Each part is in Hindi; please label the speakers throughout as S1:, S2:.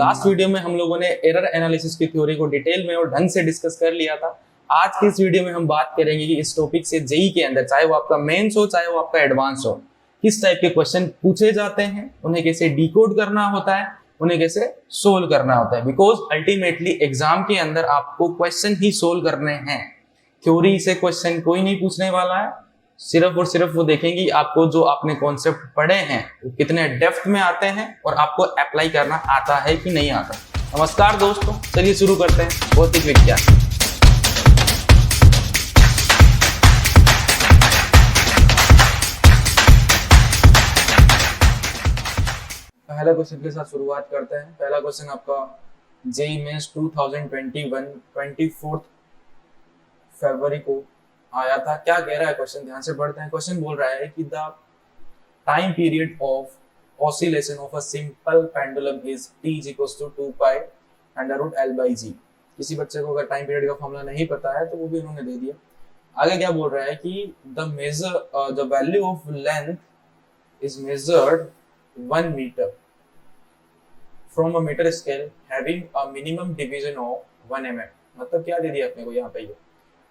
S1: लास्ट वीडियो में हम लोगों ने एरर एनालिसिस की थ्योरी को डिटेल में और ढंग से डिस्कस कर लिया था। आज की इस वीडियो में हम बात करेंगे कि इस टॉपिक से जेईई के अंदर, चाहे वो आपका मेंस हो चाहे वो आपका एडवांस हो, किस टाइप के क्वेश्चन पूछे जाते हैं, उन्हें कैसे डिकोड करना होता है, उन्हें कैसे सोल्व करना होता है। बिकॉज अल्टीमेटली एग्जाम के अंदर आपको क्वेश्चन ही सोल्व करने हैं। थ्योरी से क्वेश्चन कोई नहीं पूछने वाला है, सिर्फ और सिर्फ वो देखेंगे आपको जो आपने कॉन्सेप्ट पढ़े हैं वो कितने डेप्थ में आते हैं और आपको अप्लाई करना आता है कि नहीं आता। नमस्कार दोस्तों, चलिए शुरू करते हैं भौतिक विज्ञान। पहला क्वेश्चन के साथ शुरुआत करते हैं। पहला क्वेश्चन आपका जेईई मेंस 2021 24 फरवरी को आया था। क्या कह रहा है क्वेश्चन, ध्यान से पढ़ते हैं। क्वेश्चन बोल रहा है कि the time period of oscillation of a simple pendulum is t is equals to 2 pi under root l by g। किसी बच्चे को अगर टाइम पीरियड का फॉर्मूला नहीं पता है तो वो भी उन्होंने दे दिया। आगे क्या बोल रहा है कि the value of length is measured 1 metre from a metre scale having a minimum division of 1 mm। मतलब क्या दे दिया अपने को यहाँ पे, ये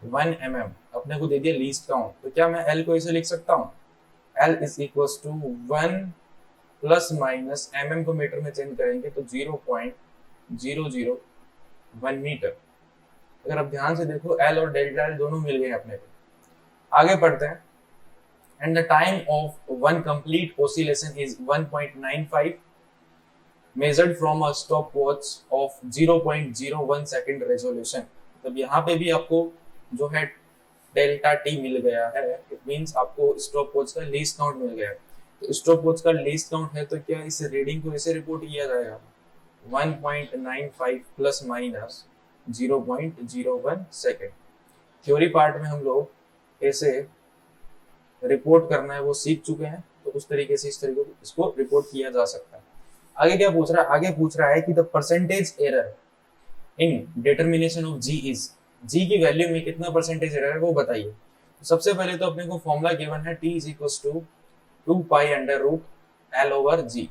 S1: 1 mm अपने को दे दिया लीस्ट काउंट। तो क्या मैं L को ऐसे लिख सकता हूँ, L is equals to 1 plus minus mm को मीटर में चेंज करेंगे तो 0.001 मीटर। अगर आप ध्यान से देखो L और डेल्टा L दोनों मिल गए अपने को। आगे पढ़ते हैं। And the time of one complete oscillation is 1.95 measured from a stopwatch of 0.01 second resolution। मतलब यहाँ पे भी आपको जो है डेल्टा टी मिल गया है। इट मींस आपको स्टॉपवॉच का लीस्ट काउंट मिल गया है। तो स्टॉपवॉच का लीस्ट काउंट है तो क्या इस रीडिंग को ऐसे रिपोर्ट किया जाएगा 1.95 plus minus 0.01 second. Theory part में हम लोग ऐसे रिपोर्ट करना है वो सीख चुके हैं, तो उस तरीके से इस तरीके को इसको रिपोर्ट किया जा सकता है। आगे क्या पूछ रहा है, आगे पूछ रहा है कि the percentage error in determination of G is, G की वैल्यू में कितना परसेंटेज एरर है वो बताइए। तो सबसे पहले तो अपने को फॉर्मूला गिवन है t is equals to 2 pi under root l over g।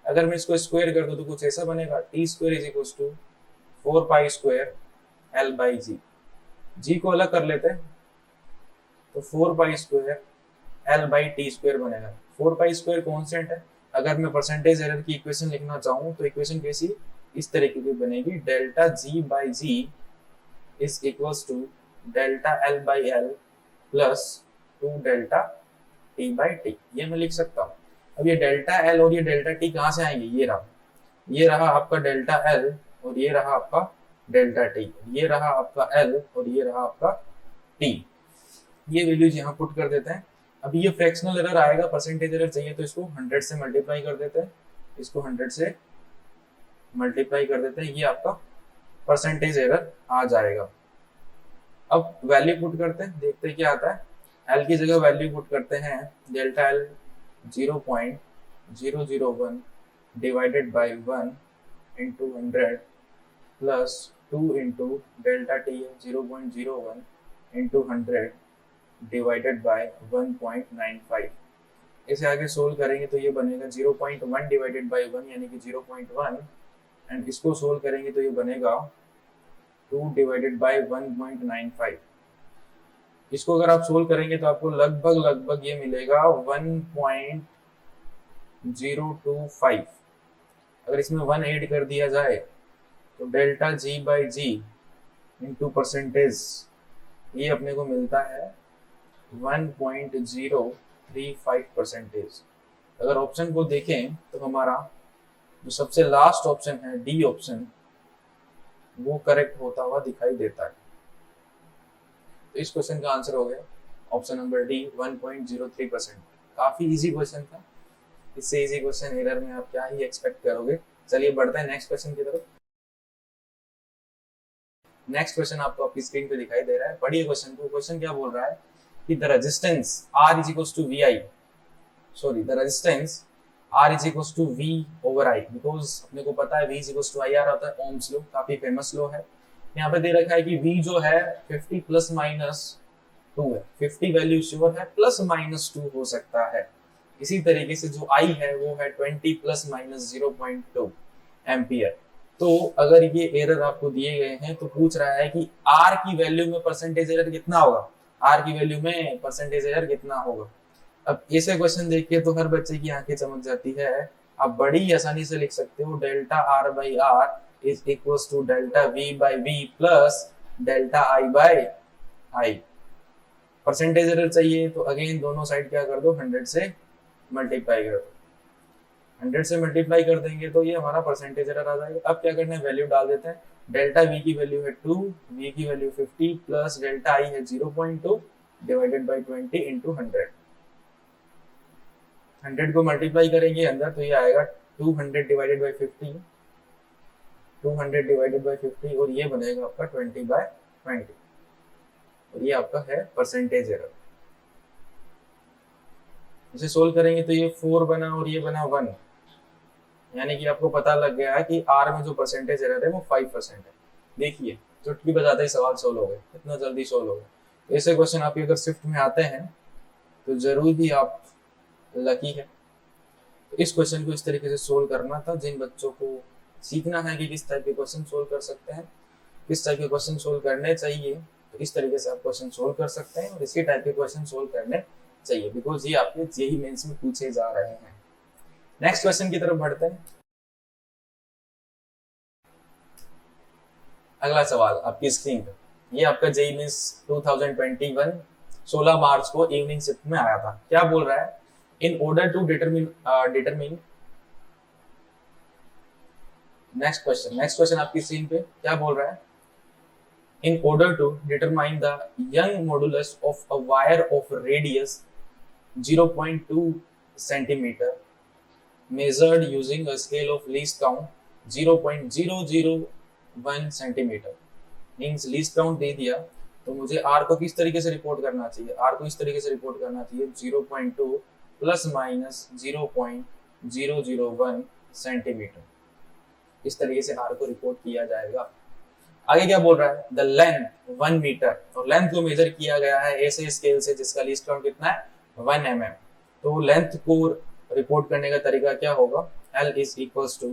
S1: अगर मैं इसको स्क्वायर कर दूं तो कुछ ऐसा बनेगा, t square is equals to 4 pi square l by g। g को अलग कर लेते हैं तो 4 pi square l by T square बनेगा। 4 पाई स्क्वायर कॉन्स्टेंट है। अगर मैं परसेंटेज एरर की इक्वेशन लिखना चाहूँ तो इक्वेशन कैसी इस तरीके की बनेगी, delta G by G is equals to delta L by L plus 2 delta T by T. ये मैं लिख सकता हूँ। अब ये डेल्टा एल और ये डेल्टा टी कहाँ से आएंगे, ये रहा आपका डेल्टा एल और ये रहा आपका डेल्टा टी, ये रहा आपका एल और ये रहा आपका टी। ये वैल्यूज यहाँ पुट कर देते हैं। अभी ये फ्रैक्शनल एरर आएगा, परसेंटेज एरर चाहिए तो इसको 100 से मल्टीप्लाई कर देते हैं, इसको 100 से मल्टीप्लाई कर देते हैं, ये आपका परसेंटेज एरर आ जाएगा। अब वैल्यू पुट करते हैं, देखते हैं क्या आता है। एल की जगह वैल्यू पुट करते हैं, delta L 0.001 divided by 1 into 100 plus 2 into delta T 0.01 into 100 divided by 1.95। इसे आगे सोल्व करेंगे तो ये बनेगा 0.1 डिवाइडेड बाय 1 यानी कि 0.1 एंड इसको सोल्व करेंगे तो ये बनेगा 2 डिवाइडेड बाय 1.95। इसको अगर आप सोल्व करेंगे तो आपको लगभग ये मिलेगा 1.025। अगर इसमें 1 ऐड कर दिया जाए तो delta G by G into percentage ये अपने को मिलता है 1.035 परसेंटेज। अगर ऑप्शन को देखें तो हमारा जो सबसे लास्ट ऑप्शन है डी ऑप्शन, वो करेक्ट होता हुआ दिखाई देता है। तो इस क्वेश्चन का आंसर हो गया ऑप्शन नंबर डी 1.03%। काफी इजी क्वेश्चन था। इससे इजी क्वेश्चन एरर में आप क्या ही एक्सपेक्ट करोगे। चलिए बढ़ते हैं नेक्स्ट क्वेश्चन की तरफ। नेक्स्ट क्वेश्चन आपको आपकी स्क्रीन पे दिखाई दे रहा है, पढ़िए क्वेश्चन को। क्वेश्चन क्या बोल रहा है कि the resistance R is equals to VI, sorry the resistance R is equals to V over I, because अपने को पता है V is equals to IR होता है, ओम्स लॉ काफी फेमस लॉ है। यहाँ पे दे रखा है कि V जो है 50 प्लस माइनस 2 है, 50 वैल्यू श्योर है, प्लस माइनस 2 हो सकता है। इसी तरीके से जो I है वो है 20 प्लस माइनस 0.2 एम्पियर। तो अगर ये एरर आपको दिए गए हैं तो पूछ रहा है कि आर की वैल्यू में परसेंटेज एरर कितना होगा, आर की वैल्यू में परसेंटेज एरर कितना होगा। अब ऐसे क्वेश्चन देख के तो हर बच्चे की आंखें चमक जाती है। आप बड़ी आसानी से लिख सकते हो delta R by R is equal to delta V by V plus delta I by I. Percentage error चाहिए तो अगेन दोनों साइड क्या कर दो, 100 से मल्टीप्लाई कर दो। 100 से मल्टीप्लाई कर देंगे तो ये हमारा परसेंटेज एरर आ जाएगा। अब क्या करना है, वैल्यू डाल देते हैं। डेल्टा वी की वैल्यू है 2, वी की वैल्यू 50 प्लस डेल्टा आई है 0.2 डिवाइडेड बाई 20 इंटू 100। 100 को मल्टीप्लाई करेंगे अंदर तो ये आएगा 200 डिवाइडेड बाई 50, 200 डिवाइडेड बाई 50 और ये बनेगा आपका 20 बाई 20 और ये आपका है परसेंटेज एरर। इसे सोल्व करेंगे तो ये 4 बना और ये बना 1, यानी कि आपको पता लग गया है कि आर में जो परसेंटेज एरर है वो 5% है। देखिए चुटकी बजाते ही सवाल सोल्व हो गए, इतना जल्दी सोल्व हो गए। तो ऐसे क्वेश्चन आपके अगर स्विफ्ट में आते हैं तो जरूर ही आप लकी है। तो इस क्वेश्चन को इस तरीके से सोल्व करना था। जिन बच्चों को सीखना है कि किस टाइप के क्वेश्चन सोल्व कर सकते हैं, किस टाइप के क्वेश्चन सोल्व करने चाहिए, तो इस तरीके से आप क्वेश्चन सोल्व कर सकते हैं और इसी टाइप के क्वेश्चन सोल्व करने चाहिए, बिकॉज ये आपके जेईई मेंस में पूछे जा रहे हैं। नेक्स्ट क्वेश्चन की तरफ बढ़ते हैं। अगला सवाल आपकी स्क्रीन पर, ये आपका जेईई मेंस 2021 16 मार्च को इवनिंग शिफ्ट में आया था। क्या बोल रहा है, in order to determine next question आपकी स्क्रीन पे क्या बोल रहा है, in order to determine the Young modulus of a wire of radius 0.2 centimetre measured using a scale of least count 0.001 centimetre. Means least count दे दिया तो मुझे आर को किस तरीके से रिपोर्ट करना चाहिए, आर को इस तरीके से रिपोर्ट करना चाहिए 0.2 प्लस माइनस 0.001 सेंटीमीटर। इस तरीके से आर को रिपोर्ट किया जाएगा। आगे क्या बोल रहा है, द लेंथ 1 मीटर, और लेंथ को मेजर किया गया है ऐसे स्केल से जिसका लीस्ट काउंट कितना है 1 mm। तो लेंथ को रिपोर्ट करने का तरीका क्या होगा, L is equals to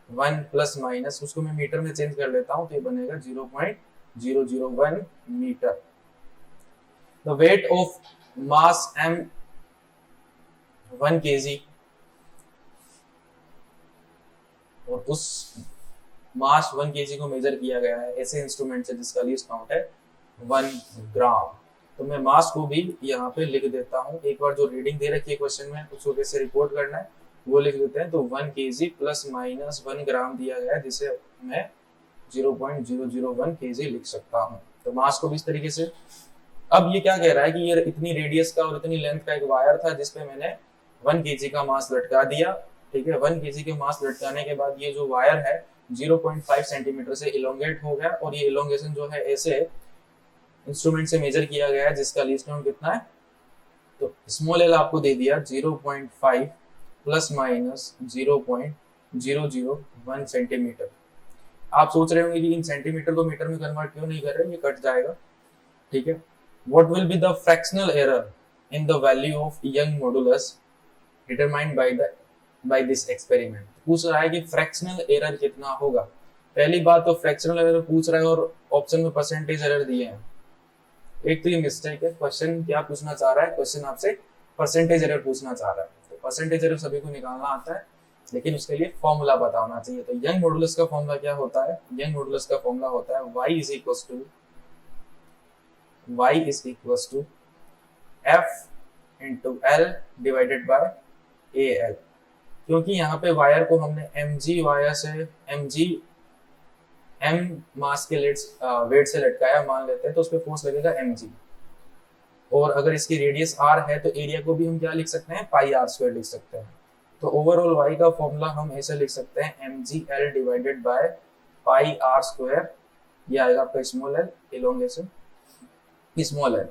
S1: 1 plus minus, उसको मैं मीटर में चेंज कर लेता हूं तो ये बनेगा 0.001 metre. The weight of mass m 1 kg, और उस मास 1 kg को मेजर किया गया है ऐसे इंस्ट्रूमेंट से जिसका लीस्ट काउंट है 1 ग्राम। तो मैं मास को भी यहाँ पे लिख देता हूँ। एक बार जो रीडिंग दे रखी है क्वेश्चन में उसको कैसे रिपोर्ट करना है वो लिख देते हैं। तो 1 kg प्लस माइनस 1 ग्राम दिया गया है जिसे मैं 0.001 kg लिख सकता हूँ। तो मास को भी इस तरीके से। अब ये क्या कह रहा है कि ये इतनी रेडियस का और इतनी लेंथ का एक वायर था जिसपे मैंने 1 kg का मास लटका दिया। ठीक है, 1 kg के मास लटकाने के बाद ये जो वायर है 0.5 सेंटीमीटर से इलोंगेट हो गया और ये इलोंगेशन जो है ऐसे इंस्ट्रूमेंट से मेजर किया गया है जिसका लीस्ट काउंट कितना है, तो स्मॉल एल आपको दे दिया 0.5 प्लस माइनस 0.001 सेंटीमीटर। आप सोच रहे होंगे कि इन सेंटीमीटर को मीटर में कन्वर्ट क्यों नहीं कर रहे, ये कट जाएगा। ठीक है, what will be the fractional error in the value of young modulus determined by this experiment. पूछ रहा है कि फ्रैक्शनल एरर कितना होगा। पहली बात तो फ्रैक्शनल एरर पूछ रहा है और ऑप्शन में परसेंटेज एरर दिए हैं, एक तो ये मिस्टेक है। क्वेश्चन क्या पूछना चाह रहा है, क्वेश्चन आपसे परसेंटेज एरर पूछना चाह रहा है। तो परसेंटेज एरर सभी को निकालना आता है लेकिन उसके लिए फॉर्मूला पता होना चाहिए। तो यंग मॉडुलस का फॉर्मूला क्या होता है, यंग मॉडुलस का फॉर्मूला होता है y is equals to f into L divided by AL। क्योंकि यहाँ पे वायर को हमने mg वायर से m मास के वेट से लटकाया मान लेते हैं तो उस पर फोर्स लगेगा mg, और अगर इसकी रेडियस r है तो एरिया को भी हम क्या लिख सकते हैं पाई r स्क्वायर लिख सकते हैं। तो ओवरऑल y का फॉर्मूला हम ऐसे लिख सकते हैं mgl divided by pi r square, ये आएगा आपका small l elongation small l।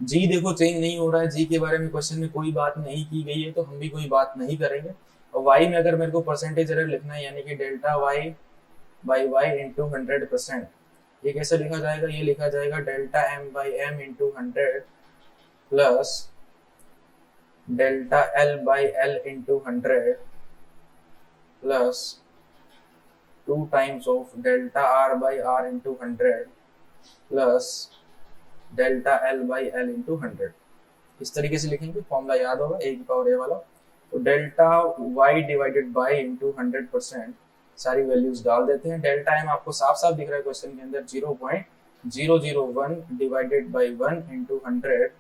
S1: g देखो चेंज नहीं हो रहा है, g के बारे में क्वेश्चन में कोई बात नहीं की गई है तो हम भी कोई बात नहीं करेंगे। और y में अगर मेरे को परसेंटेज एरर लिखना है यानी कि delta y by y into 100%, ये कैसे लिखा जाएगा, ये लिखा जाएगा delta m by m into 100 plus delta l by l into 100 plus 2 times of delta r by r into 100 plus delta L by L into 100। इस तरीके से लिखेंगे, फॉर्मूला याद होगा ए की पावर ए वाला। तो delta Y divided by into 100%, सारी वैल्यूज डाल देते हैं। डेल्टा एम आपको साफ साफ दिख रहा है क्वेश्चन के अंदर, 0.001 divided by 1 into 100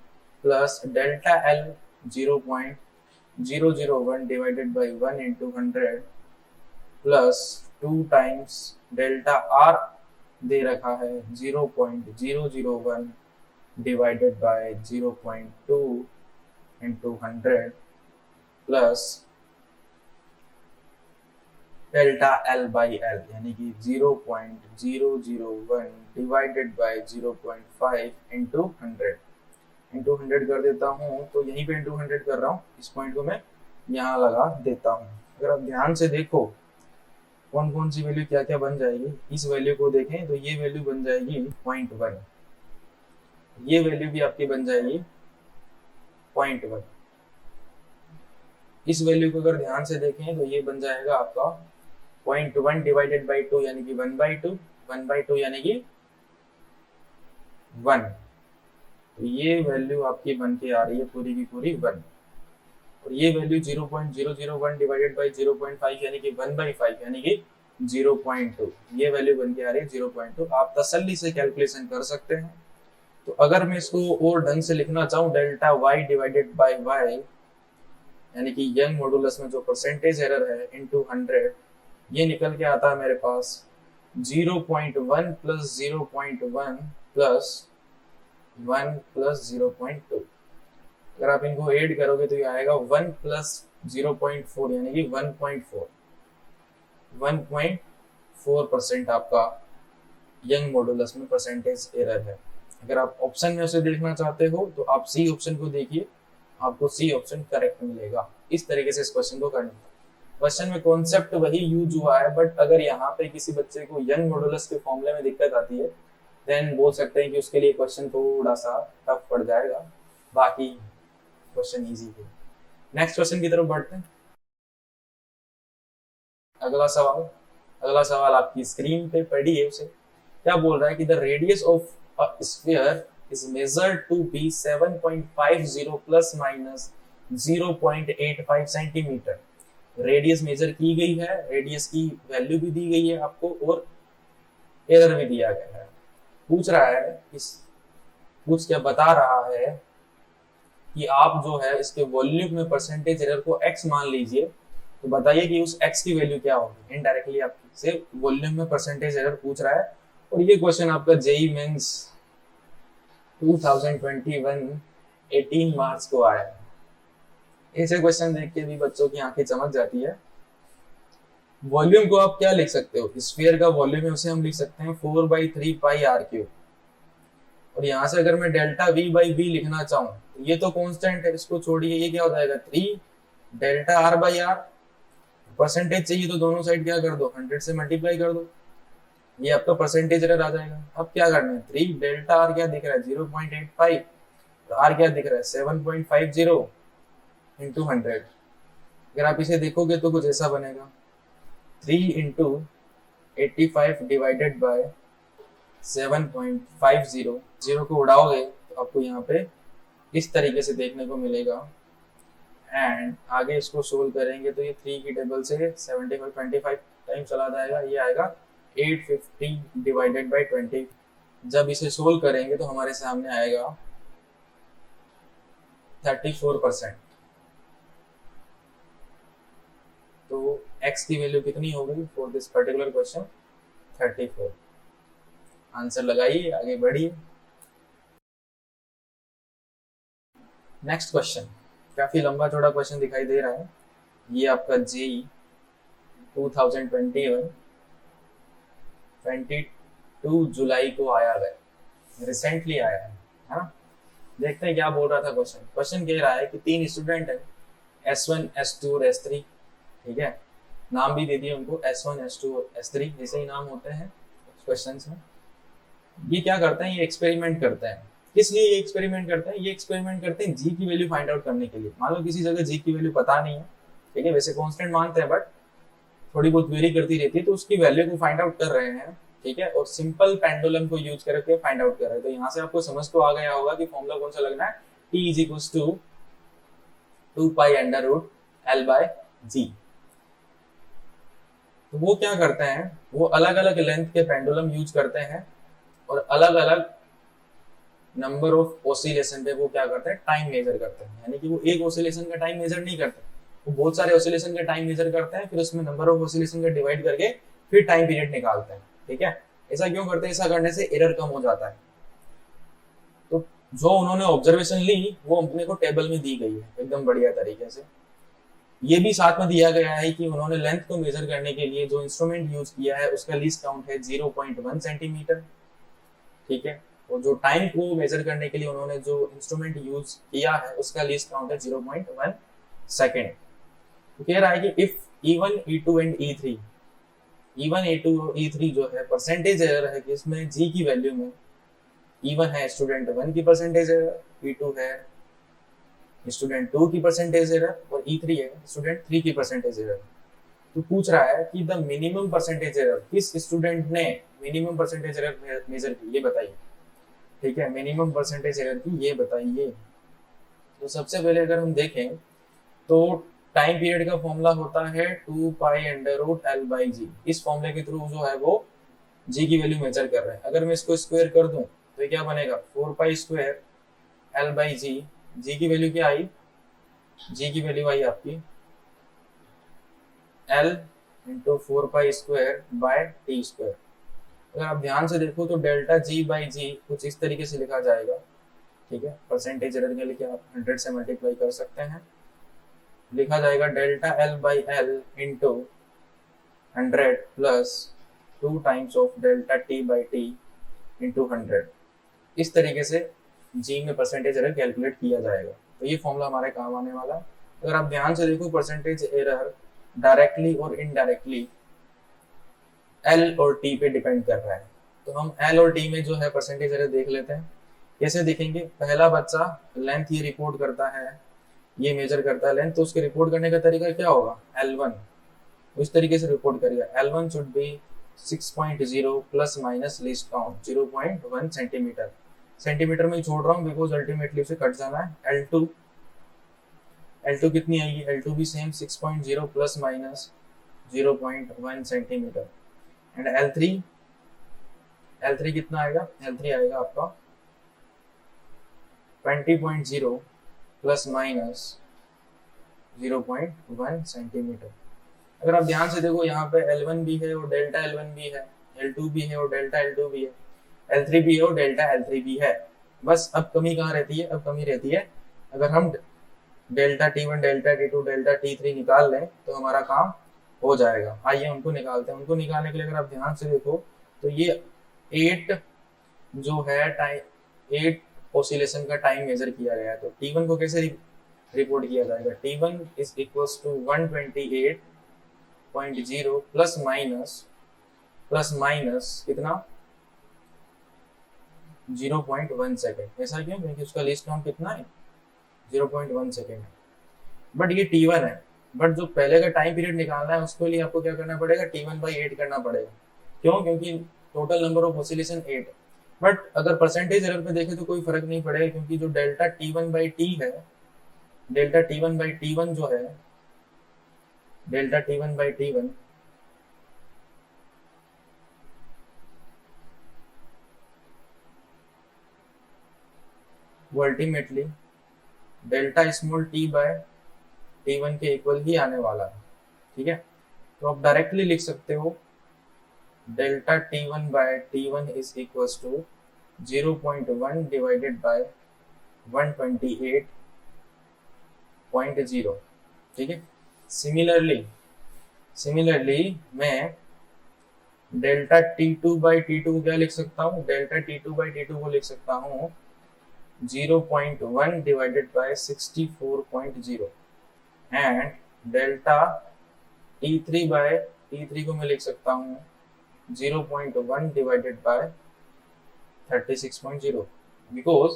S1: plus delta L 0.001 divided by 1 into 100 plus 2 times delta R दे रखा है 0.001 divided by 0.2 into 100 plus delta L by L यानी कि 0.001 डिवाइडेड बाय 0.5 इंटू 100 कर देता हूँ। तो यहीं पे इंटू 100 कर रहा हूँ, इस पॉइंट को मैं यहाँ लगा देता हूँ। अगर आप ध्यान से देखो कौन कौन सी वैल्यू क्या क्या बन जाएगी, इस वैल्यू को देखें तो ये वैल्यू बन जाएगी 0.1, ये वैल्यू भी आपकी बन जाएगी 0.1। इस वैल्यू को अगर ध्यान से देखें तो ये बन जाएगा आपका 0.1 डिवाइडेड बाई 2 यानी कि 1/2, 1/2 यानी कि 1। तो ये वैल्यू आपकी बन के आ रही है पूरी की पूरी 1। और ये वैल्यू 0.001 डिवाइडेड बाई 0.5 यानी कि 1/5 यानी कि 0.2, ये वैल्यू बन के आ रही है 0.2। आप तसल्ली से कैलकुलेशन कर सकते हैं। तो अगर मैं इसको और ढंग से लिखना चाहूँ, delta Y divided by Y यानी कि यंग मॉडुलस में जो परसेंटेज एरर है इनटू 100, ये निकल के आता है मेरे पास 0.1 प्लस 0.1 प्लस 1 प्लस 0.2। अगर आप इनको ऐड करोगे तो ये आएगा 1 प्लस 0.4 यानी कि 1.4% आपका यंग मॉडुलस में परसेंटेज एरर है। अगर आप ऑप्शन में उसे देखना चाहते हो तो आप सी ऑप्शन को देखिए, आपको सी ऑप्शन करेक्ट मिलेगा। इस तरीके से इस क्वेश्चन को करना है। क्वेश्चन में कॉन्सेप्ट वही यूज हुआ है, बट अगर यहाँ पे किसी बच्चे को यंग मॉडुलस के फॉर्मूले में दिक्कत आती है देन बोल सकते हैं कि उसके लिए क्वेश्चन थोड़ा सा टफ पड़ जाएगा, बाकी क्वेश्चन इजी है। नेक्स्ट क्वेश्चन की तरफ बढ़ते हैं। अगला सवाल आपकी स्क्रीन पे पड़ी है, उसे क्या बोल रहा है कि the radius of a sphere is measured to be 7.50 plus minus 0.85 centimetre. Radius measure की गई है, रेडियस की वैल्यू भी दी गई है आपको और एरर भी दिया गया है। पूछ रहा है पूछ क्या बता रहा है कि आप जो है इसके वॉल्यूम में परसेंटेज एरर को x मान लीजिए, तो बताइए कि उस x की वैल्यू क्या होगी। इनडायरेक्टली आपसे वॉल्यूम में परसेंटेज एरर पूछ रहा है और ये क्वेश्चन आपका जेईई मेंस 2021 18 मार्च को आया है। ऐसे क्वेश्चन देख के भी बच्चों की आंखें चमक जाती है। वॉल्यूम को आप क्या लिख सकते हो, स्फीयर का वॉल्यूम है उसे हम लिख सकते हैं 4/3 पाई आर क्यूब। और यहाँ से अगर मैं डेल्टा वी बाई बी लिखना चाहूँ तो ये तो कांस्टेंट है, इसको छोड़िए, ये क्या हो जाएगा 3 delta R by R. Percentage चाहिए तो दोनों साइड क्या कर दो 100 से मल्टीप्लाई कर दो, ये आपका परसेंटेज एरर आ जाएगा। अब क्या करना है 3 डेल्टा आर क्या दिख रहा है 0.85, तो आर क्या दिख रहा है 7.50 इंटू 100। अगर आप इसे देखोगे तो कुछ ऐसा बनेगा 3 इंटू 85 डिवाइडेड बाय 7.50, जीरो को उड़ाओगे तो आपको यहाँ पे इस तरीके से देखने को मिलेगा। एंड आगे इसको सोल्व करेंगे तो ये 3 की टेबल से 75 25 टाइम चला जाएगा, ये आएगा 850 डिवाइडेड बाय 20। जब इसे सोल्व करेंगे तो हमारे सामने आएगा 34%। तो x की वैल्यू कितनी हो गई for this particular question 34। Answer लगाइए, आगे बढ़िए। नेक्स्ट क्वेश्चन काफी लंबा चौड़ा क्वेश्चन दिखाई दे रहा है। ये आपका जेईई 2021 22 जुलाई को आया है, रिसेंटली आया है ना। देखते हैं क्या बोल रहा था क्वेश्चन। क्वेश्चन कह रहा है कि 3 स्टूडेंट है S1 S2 और S3, ठीक है, नाम भी दे दिए उनको S1 S2 और S3 जैसे ही नाम होते हैं क्वेश्चंस में। ये क्या करते हैं, ये एक्सपेरिमेंट करते हैं। किस लिए ये एक्सपेरिमेंट करते हैं, ये एक्सपेरिमेंट करते हैं जी की वैल्यू फाइंड आउट करने के लिए। मान लो किसी जगह जी की वैल्यू पता नहीं है, ठीक है, वैसे कांस्टेंट मानते हैं बट थोड़ी बहुत वेरी करती रहती है, तो उसकी वैल्यू को फाइंड आउट कर रहे हैं, ठीक है, और सिंपल पेंडुलम को यूज करके फाइंड आउट कर रहे हैं। तो यहाँ से आपको समझ तो आ गया होगा कि फॉर्मूला कौन सा लगना है, T is equal to 2 pi under root L by G. तो वो क्या करते हैं, वो अलग अलग लेंथ के पेंडुलम यूज करते हैं और अलग अलग नंबर ऑफ ऑसिलेशन पे वो क्या करते हैं, टाइम मेजर करते हैं। यानी कि वो एक ऑसिलेशन का टाइम मेजर नहीं करते, वो बहुत सारे ऑसिलेशन का टाइम मेजर करते हैं, फिर उसमें नंबर ऑफ ऑसिलेशन का डिवाइड करके फिर टाइम पीरियड निकालते हैं, ठीक है। ऐसा क्यों करते हैं, ऐसा करने से एरर कम हो जाता है। तो जो उन्होंने ऑब्जर्वेशन ली वो अपने को टेबल में दी गई है एकदम बढ़िया तरीके से। ये भी साथ में दिया गया है कि उन्होंने लेंथ को मेजर करने के लिए जो इंस्ट्रूमेंट यूज किया है उसका लीस्ट काउंट है 0.1 सेंटीमीटर, ठीक है। और जो टाइम को मेजर करने के लिए उन्होंने जो इंस्ट्रूमेंट यूज किया है उसका लीस्ट काउंट है 0.1 सेकेंड। तो कह रहा है कि if E1, E2 and E3, E1, E2 और E3 जो है परसेंटेज एरर है कि इसमें G की वैल्यू में E1 है स्टूडेंट 1 की परसेंटेज एरर, E2 है स्टूडेंट 2 की परसेंटेज एरर और E3 है स्टूडेंट 3 की परसेंटेज एरर। तो पूछ रहा है कि द मिनिमम परसेंटेज एरर, किस स्टूडेंट ने मिनिमम परसेंटेज एरर मेजर की ये बताइए, ठीक है, मिनिमम परसेंटेज एरर की ये बताइए। तो सबसे पहले अगर हम देखें तो टाइम पीरियड का फॉर्मूला होता है 2 pi under root L by G. इस फॉर्मूले के थ्रू जो है वो G की वैल्यू मेजर कर रहे हैं। अगर मैं इसको स्क्वायर कर दूं तो ये क्या बनेगा, 4 pi square L by G. G की वैल्यू क्या आई, G की वैल्यू आई आपकी L into 4 pi square by T square. अगर आप ध्यान से देखो तो डेल्टा G बाई जी कुछ इस तरीके से लिखा जाएगा, ठीक है। परसेंटेज एरर के लिए आप 100 से मल्टीप्लाई कर सकते हैं, लिखा जाएगा delta L by L into 100 plus 2 times of delta T by T into 100। इस तरीके से G में परसेंटेज एरर कैलकुलेट किया जाएगा। तो ये फॉर्मूला हमारे काम आने वाला है। अगर आप ध्यान से देखो परसेंटेज एरर डायरेक्टली और इनडायरेक्टली L और T पे डिपेंड कर रहा है। तो हम L और T में जो है परसेंटेज एरर देख लेते हैं। कैसे देखेंगे, पहला बच्चा लेंथ ये रिपोर्ट करता है, ये मेजर करता है लेंथ, तो उसके रिपोर्ट करने का तरीका क्या होगा, L1 इस तरीके से रिपोर्ट करेगा। L1 should be 6.0 plus minus least count 0.1 centimetre. Centimetre में ही छोड़ रहा हूँ बिकॉज अल्टीमेटली उसे कट जाना है। L2 कितनी आएगी, L2 भी same 6.0 plus minus 0.1 centimetre. And L3 कितना आएगा, L3 आएगा आपका 20.0 प्लस माइनस 0.1 सेंटीमीटर। अगर आप ध्यान से देखो यहाँ पे L1 भी है और डेल्टा L1 भी है, L2 भी है और डेल्टा L2 भी है, L3 भी है और डेल्टा L3 भी है। बस अब कमी कहाँ रहती है, अब कमी रहती है अगर हम delta T1, delta T2, delta T3 निकाल लें तो हमारा काम हो जाएगा। आइए उनको निकालते हैं। उनको निकालने के लिए अगर आप ध्यान से देखो तो ये 8 जो है टाइम 8 ऑसिलेशन का टाइम मेजर किया गया है। तो T1 को कैसे रिपोर्ट किया जाएगा, T1 is equals to 128.0 plus minus कितना 0.1 सेकेंड। ऐसा क्यों, क्योंकि उसका लीस्ट काउंट कितना है 0.1 सेकेंड है। बट ये T1 है, बट जो पहले का टाइम पीरियड निकालना है उसके लिए आपको क्या करना पड़ेगा, T1 बाई 8 करना पड़ेगा। क्यों, क्योंकि total number of oscillation 8। But अगर परसेंटेज एरर पे देखें तो कोई फर्क नहीं पड़ेगा, क्योंकि जो डेल्टा T1 बाई T है, डेल्टा T1 बाई T1 जो है, डेल्टा T1 बाई T1 वो ultimately delta small t by T1 के इक्वल ही आने वाला है, ठीक है। तो आप डायरेक्टली लिख सकते हो delta T1 by T1 is equals to 0.1 divided by 128.0, ठीक है। सिमिलरली मैं डेल्टा T2 बाई T2 को क्या लिख सकता हूँ, डेल्टा T2 बाई T2 को लिख सकता हूँ 0.1 divided by 64.0 and delta T3 by T3 को मैं लिख सकता हूँ 0.1 डिवाइडेड बाय 36.0, बिकॉज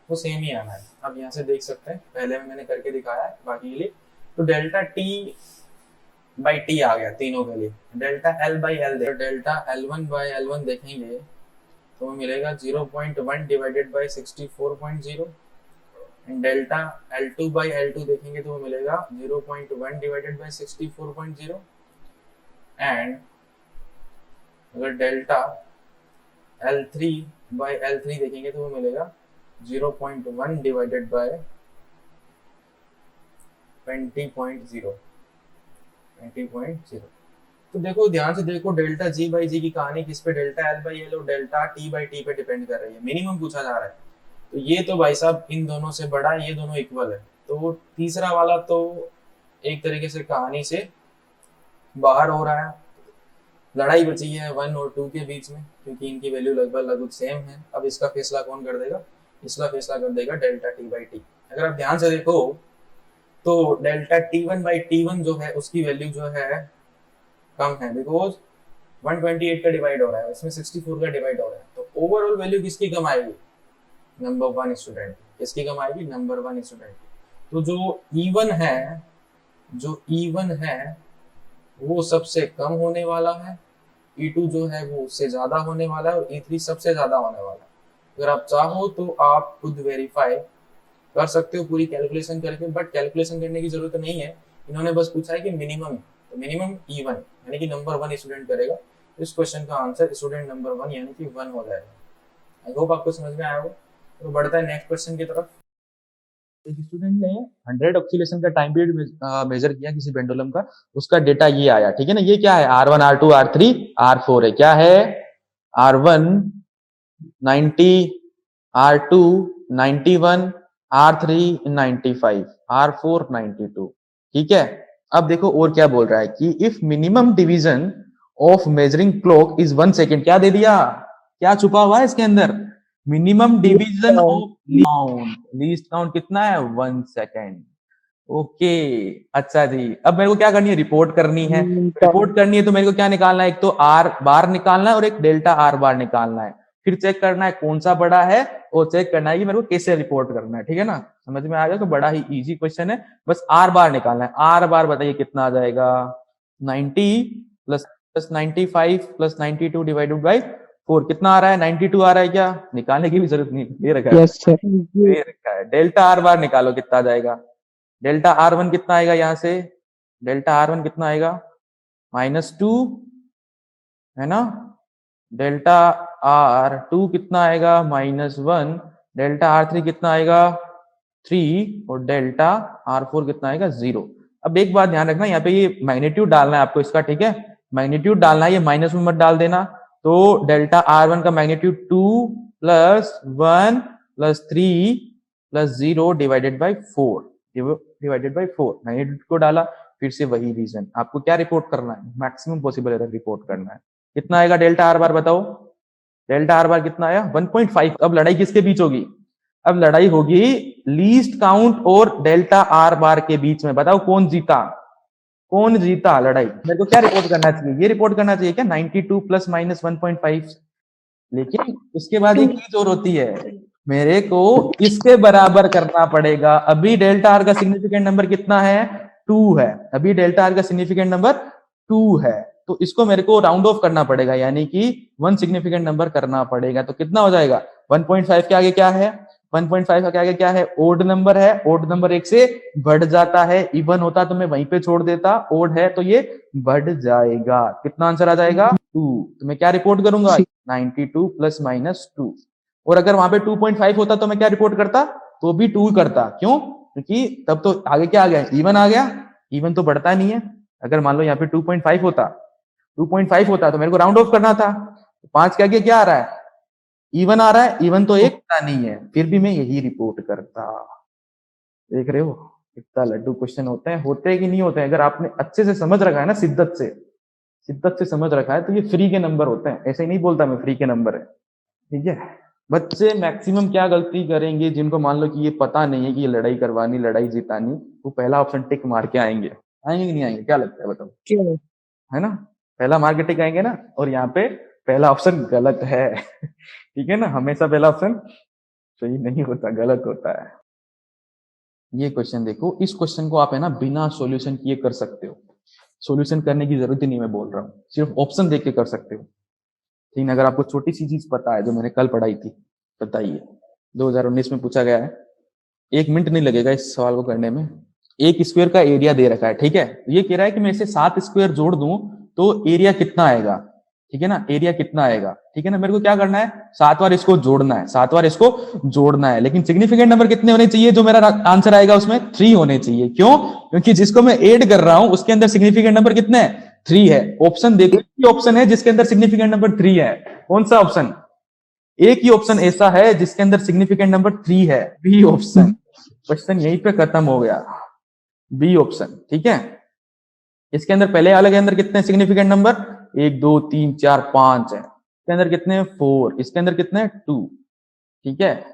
S1: वो सेम ही आना है। अब यहाँ से देख सकते हैं, पहले में मैंने करके दिखाया है बाकी के लिए। तो डेल्टा T बाई टी आ गया तीनों के लिए। Delta L by L delta L one by L one देखेंगे तो मिलेगा 0.1 divided by 64.0। Delta L2 by L2 देखेंगे तो मिलेगा 0.1 डिवाइडेड बाई 64.0। एंड अगर डेल्टा L3 बाई L3 देखेंगे तो मिलेगा 0.1 डिवाइडेड बाई 20.0। तो देखो ध्यान से देखो, डेल्टा जी बाई जी की कहानी किस पे, डेल्टा एल बाई एल और डेल्टा टी बाई टी पे डिपेंड कर रही है। मिनिमम पूछा जा रहा है तो ये तो भाई साहब इन दोनों से बड़ा है, ये दोनों इक्वल है। तो तीसरा वाला तो एक तरीके से कहानी से बाहर हो रहा है। लड़ाई बची है 1 और 2 के बीच में, क्योंकि इनकी वैल्यू लगभग सेम है। अब इसका फैसला कौन कर देगा? इसका फैसला कर देगा डेल्टा टी बाई टी। अगर आप ध्यान से देखो तो delta T one by T one जो है उसकी वैल्यू जो है कम है, बिकॉज 128 का डिवाइड हो रहा है, इसमें 64 का डिवाइड हो रहा है। तो ओवरऑल वैल्यू किसकी कम आएगी? Number one student. किसकी कम आएगी? Number one student. तो जो इवन है, जो इवन है वो सबसे कम होने वाला है, E2 जो है वो उससे ज्यादा होने वाला है, और E3 सबसे ज्यादा होने वाला है। अगर आप चाहो तो आप खुद वेरीफाई कर सकते हो पूरी कैलकुलेशन करके, बट कैलकुलेशन करने की जरूरत नहीं है। इन्होंने बस पूछा है कि मिनिमम, तो मिनिमम E1 यानी कि नंबर वन स्टूडेंट करेगा। इस क्वेश्चन का आंसर स्टूडेंट नंबर वन यानी कि 1 हो जाएगा। आई होप आपको समझ में आया हो। तो बढ़ता है नेक्स्ट क्वेश्चन की तरफ। एक स्टूडेंट ने 100 ऑक्सीलेशन का टाइम पीरियड मेजर किया किसी पेंडुलम का, उसका डेटा ये आया, ठीक है ना। ये क्या है? R1 R2 R3 R4 है। क्या है? R1 90, R2 91, R3 95, R4 92। ठीक है। अब देखो और क्या बोल रहा है कि if minimum division of measuring clock is 1 second. क्या दे दिया? क्या छुपा हुआ है इसके अंदर? Minimum division of least count कितना है? 1 सेकेंड। ओके, अच्छा जी। अब मेरे को क्या करनी है? रिपोर्ट करनी है। रिपोर्ट करनी है तो मेरे को क्या निकालना है? एक तो आर बार निकालना है और एक डेल्टा आर बार निकालना है। फिर चेक करना है कौन सा बड़ा है और चेक करना है कि मेरे को कैसे रिपोर्ट करना है। ठीक है ना, समझ में आ गया? तो बड़ा ही इजी क्वेश्चन है, बस आर बार निकालना है। आर बार बताइए कितना आ जाएगा? 90 प्लस 95 प्लस 92 डिवाइडेड बाई 4। कितना आ रहा है? 92 आ रहा है। क्या निकालने की भी जरूरत नहीं, दे रखा है।
S2: Yes sir.
S1: दे रखा है। डेल्टा आर बार निकालो, कितना आ जाएगा? डेल्टा आर वन कितना आएगा? यहां से डेल्टा आर वन कितना आएगा? -2 है ना। डेल्टा आर टू कितना आएगा? -1। डेल्टा आर थ्री कितना आएगा? 3। और डेल्टा आर फोर कितना आएगा? 0। अब एक बात ध्यान रखना, यहाँ पे ये मैग्नीट्यूड डालना है आपको इसका, ठीक है। मैग्नीट्यूड डालना है, ये माइनस में मत डाल देना। तो डेल्टा आर वन का magnitude 2 plus 1 plus 3 plus 0 divided by 4 divided by 4। Magnitude को डाला, फिर से वही रीजन। आपको क्या रिपोर्ट करना है? मैक्सिमम पॉसिबल एरर रिपोर्ट करना है। कितना आएगा डेल्टा आर बार? बताओ डेल्टा आर बार कितना आया? 1.5। अब लड़ाई किसके बीच होगी? अब लड़ाई होगी लीस्ट काउंट और डेल्टा आर बार के बीच में। बताओ कौन जीता? कौन जीता लड़ाई? मेरे को क्या रिपोर्ट करना चाहिए? ये रिपोर्ट करना चाहिए क्या? 92 प्लस माइनस 1.5। लेकिन उसके बाद एक चीज और होती है, मेरे को इसके बराबर करना पड़ेगा। अभी डेल्टा आर का सिग्निफिकेंट नंबर कितना है? 2 है। अभी डेल्टा आर का सिग्निफिकेंट नंबर 2 है, तो इसको मेरे को राउंड ऑफ करना पड़ेगा, यानी कि 1 सिग्निफिकेंट नंबर करना पड़ेगा। तो कितना हो जाएगा? 1.5 के आगे क्या है? 1.5 के आगे क्या है? ओड नंबर है। ओड नंबर 1 से बढ़ जाता है। इवन होता तो मैं वहीं पे छोड़ देता, ओड है तो ये बढ़ जाएगा। कितना आंसर आ जाएगा? 2। तो मैं क्या रिपोर्ट करूंगा? 92 प्लस माइनस 2। और अगर वहां पे 2.5 होता तो मैं क्या रिपोर्ट करता? तो भी 2 करता। क्यों? क्योंकि तब तो आगे क्या आ गया? इवन आ गया। इवन तो बढ़ता नहीं है। अगर मान लो यहाँ पे 2.5 होता, 2.5 होता तो मेरे को राउंड ऑफ करना था। 5 के आगे क्या आ रहा है? इवन आ रहा है। इवन तो एक नहीं है, फिर भी मैं यही रिपोर्ट करता। देख रहे हो कितना लड्डू क्वेश्चन होते हैं? होते हैं कि नहीं होते हैं? अगर आपने अच्छे से समझ रखा है ना, शिद्दत से समझ रखा है, तो ये फ्री के नंबर होते हैं। ऐसे ही नहीं बोलता मैं फ्री के नंबर है, ठीक है। बच्चे मैक्सिमम क्या गलती करेंगे, जिनको मान लो कि ये पता नहीं है कि ये लड़ाई करवानी, लड़ाई जितानी, वो पहला ऑप्शन टिक मार के आएंगे। आएंगे कि नहीं आएंगे? क्या लगता है बताओ?
S2: क्यों?
S1: है ना, पहला मार के टिक आएंगे ना। और यहाँ पे पहला ऑप्शन गलत है ठीक है ना, हमेशा पहला ऑप्शन सही नहीं होता, गलत होता है। ये क्वेश्चन देखो, इस क्वेश्चन को आप है ना बिना सॉल्यूशन किए कर सकते हो।
S2: सॉल्यूशन करने की जरूरत ही नहीं, मैं बोल रहा हूँ, सिर्फ ऑप्शन देख के कर सकते हो। ठीक है, अगर आपको छोटी सी चीज पता है जो मैंने कल पढ़ाई थी, बताइए। 2019 में पूछा गया है, 1 मिनट नहीं लगेगा इस सवाल को करने में। एक स्क्वायर का एरिया दे रखा है, ठीक है, ये कह रहा है कि मैं इसे 7 स्क्वायर जोड़ दूं तो एरिया कितना आएगा, ठीक है ना, एरिया कितना आएगा, ठीक है ना। मेरे को क्या करना है, 7 बार इसको जोड़ना है, 7 बार इसको जोड़ना है, लेकिन सिग्निफिकेंट नंबर कितने होने चाहिए, जो मेरा आंसर आएगा उसमें 3 होने चाहिए। क्यों? क्योंकि जिसको मैं ऐड कर रहा हूं उसके अंदर सिग्निफिकेंट नंबर कितने है, 3 है। ऑप्शन देखो, ऑप्शन है जिसके अंदर सिग्निफिकेंट नंबर 3 है। कौन सा ऑप्शन? एक ही ऑप्शन ऐसा है जिसके अंदर सिग्निफिकेंट नंबर 3 है, बी ऑप्शन। क्वेश्चन यहीं पे खत्म हो गया, बी ऑप्शन, ठीक है। इसके अंदर पहले वाले के अंदर कितने सिग्निफिकेंट नंबर, 1 2 3 4 5 है, इसके अंदर कितने 4, इसके अंदर कितने 2, ठीक है।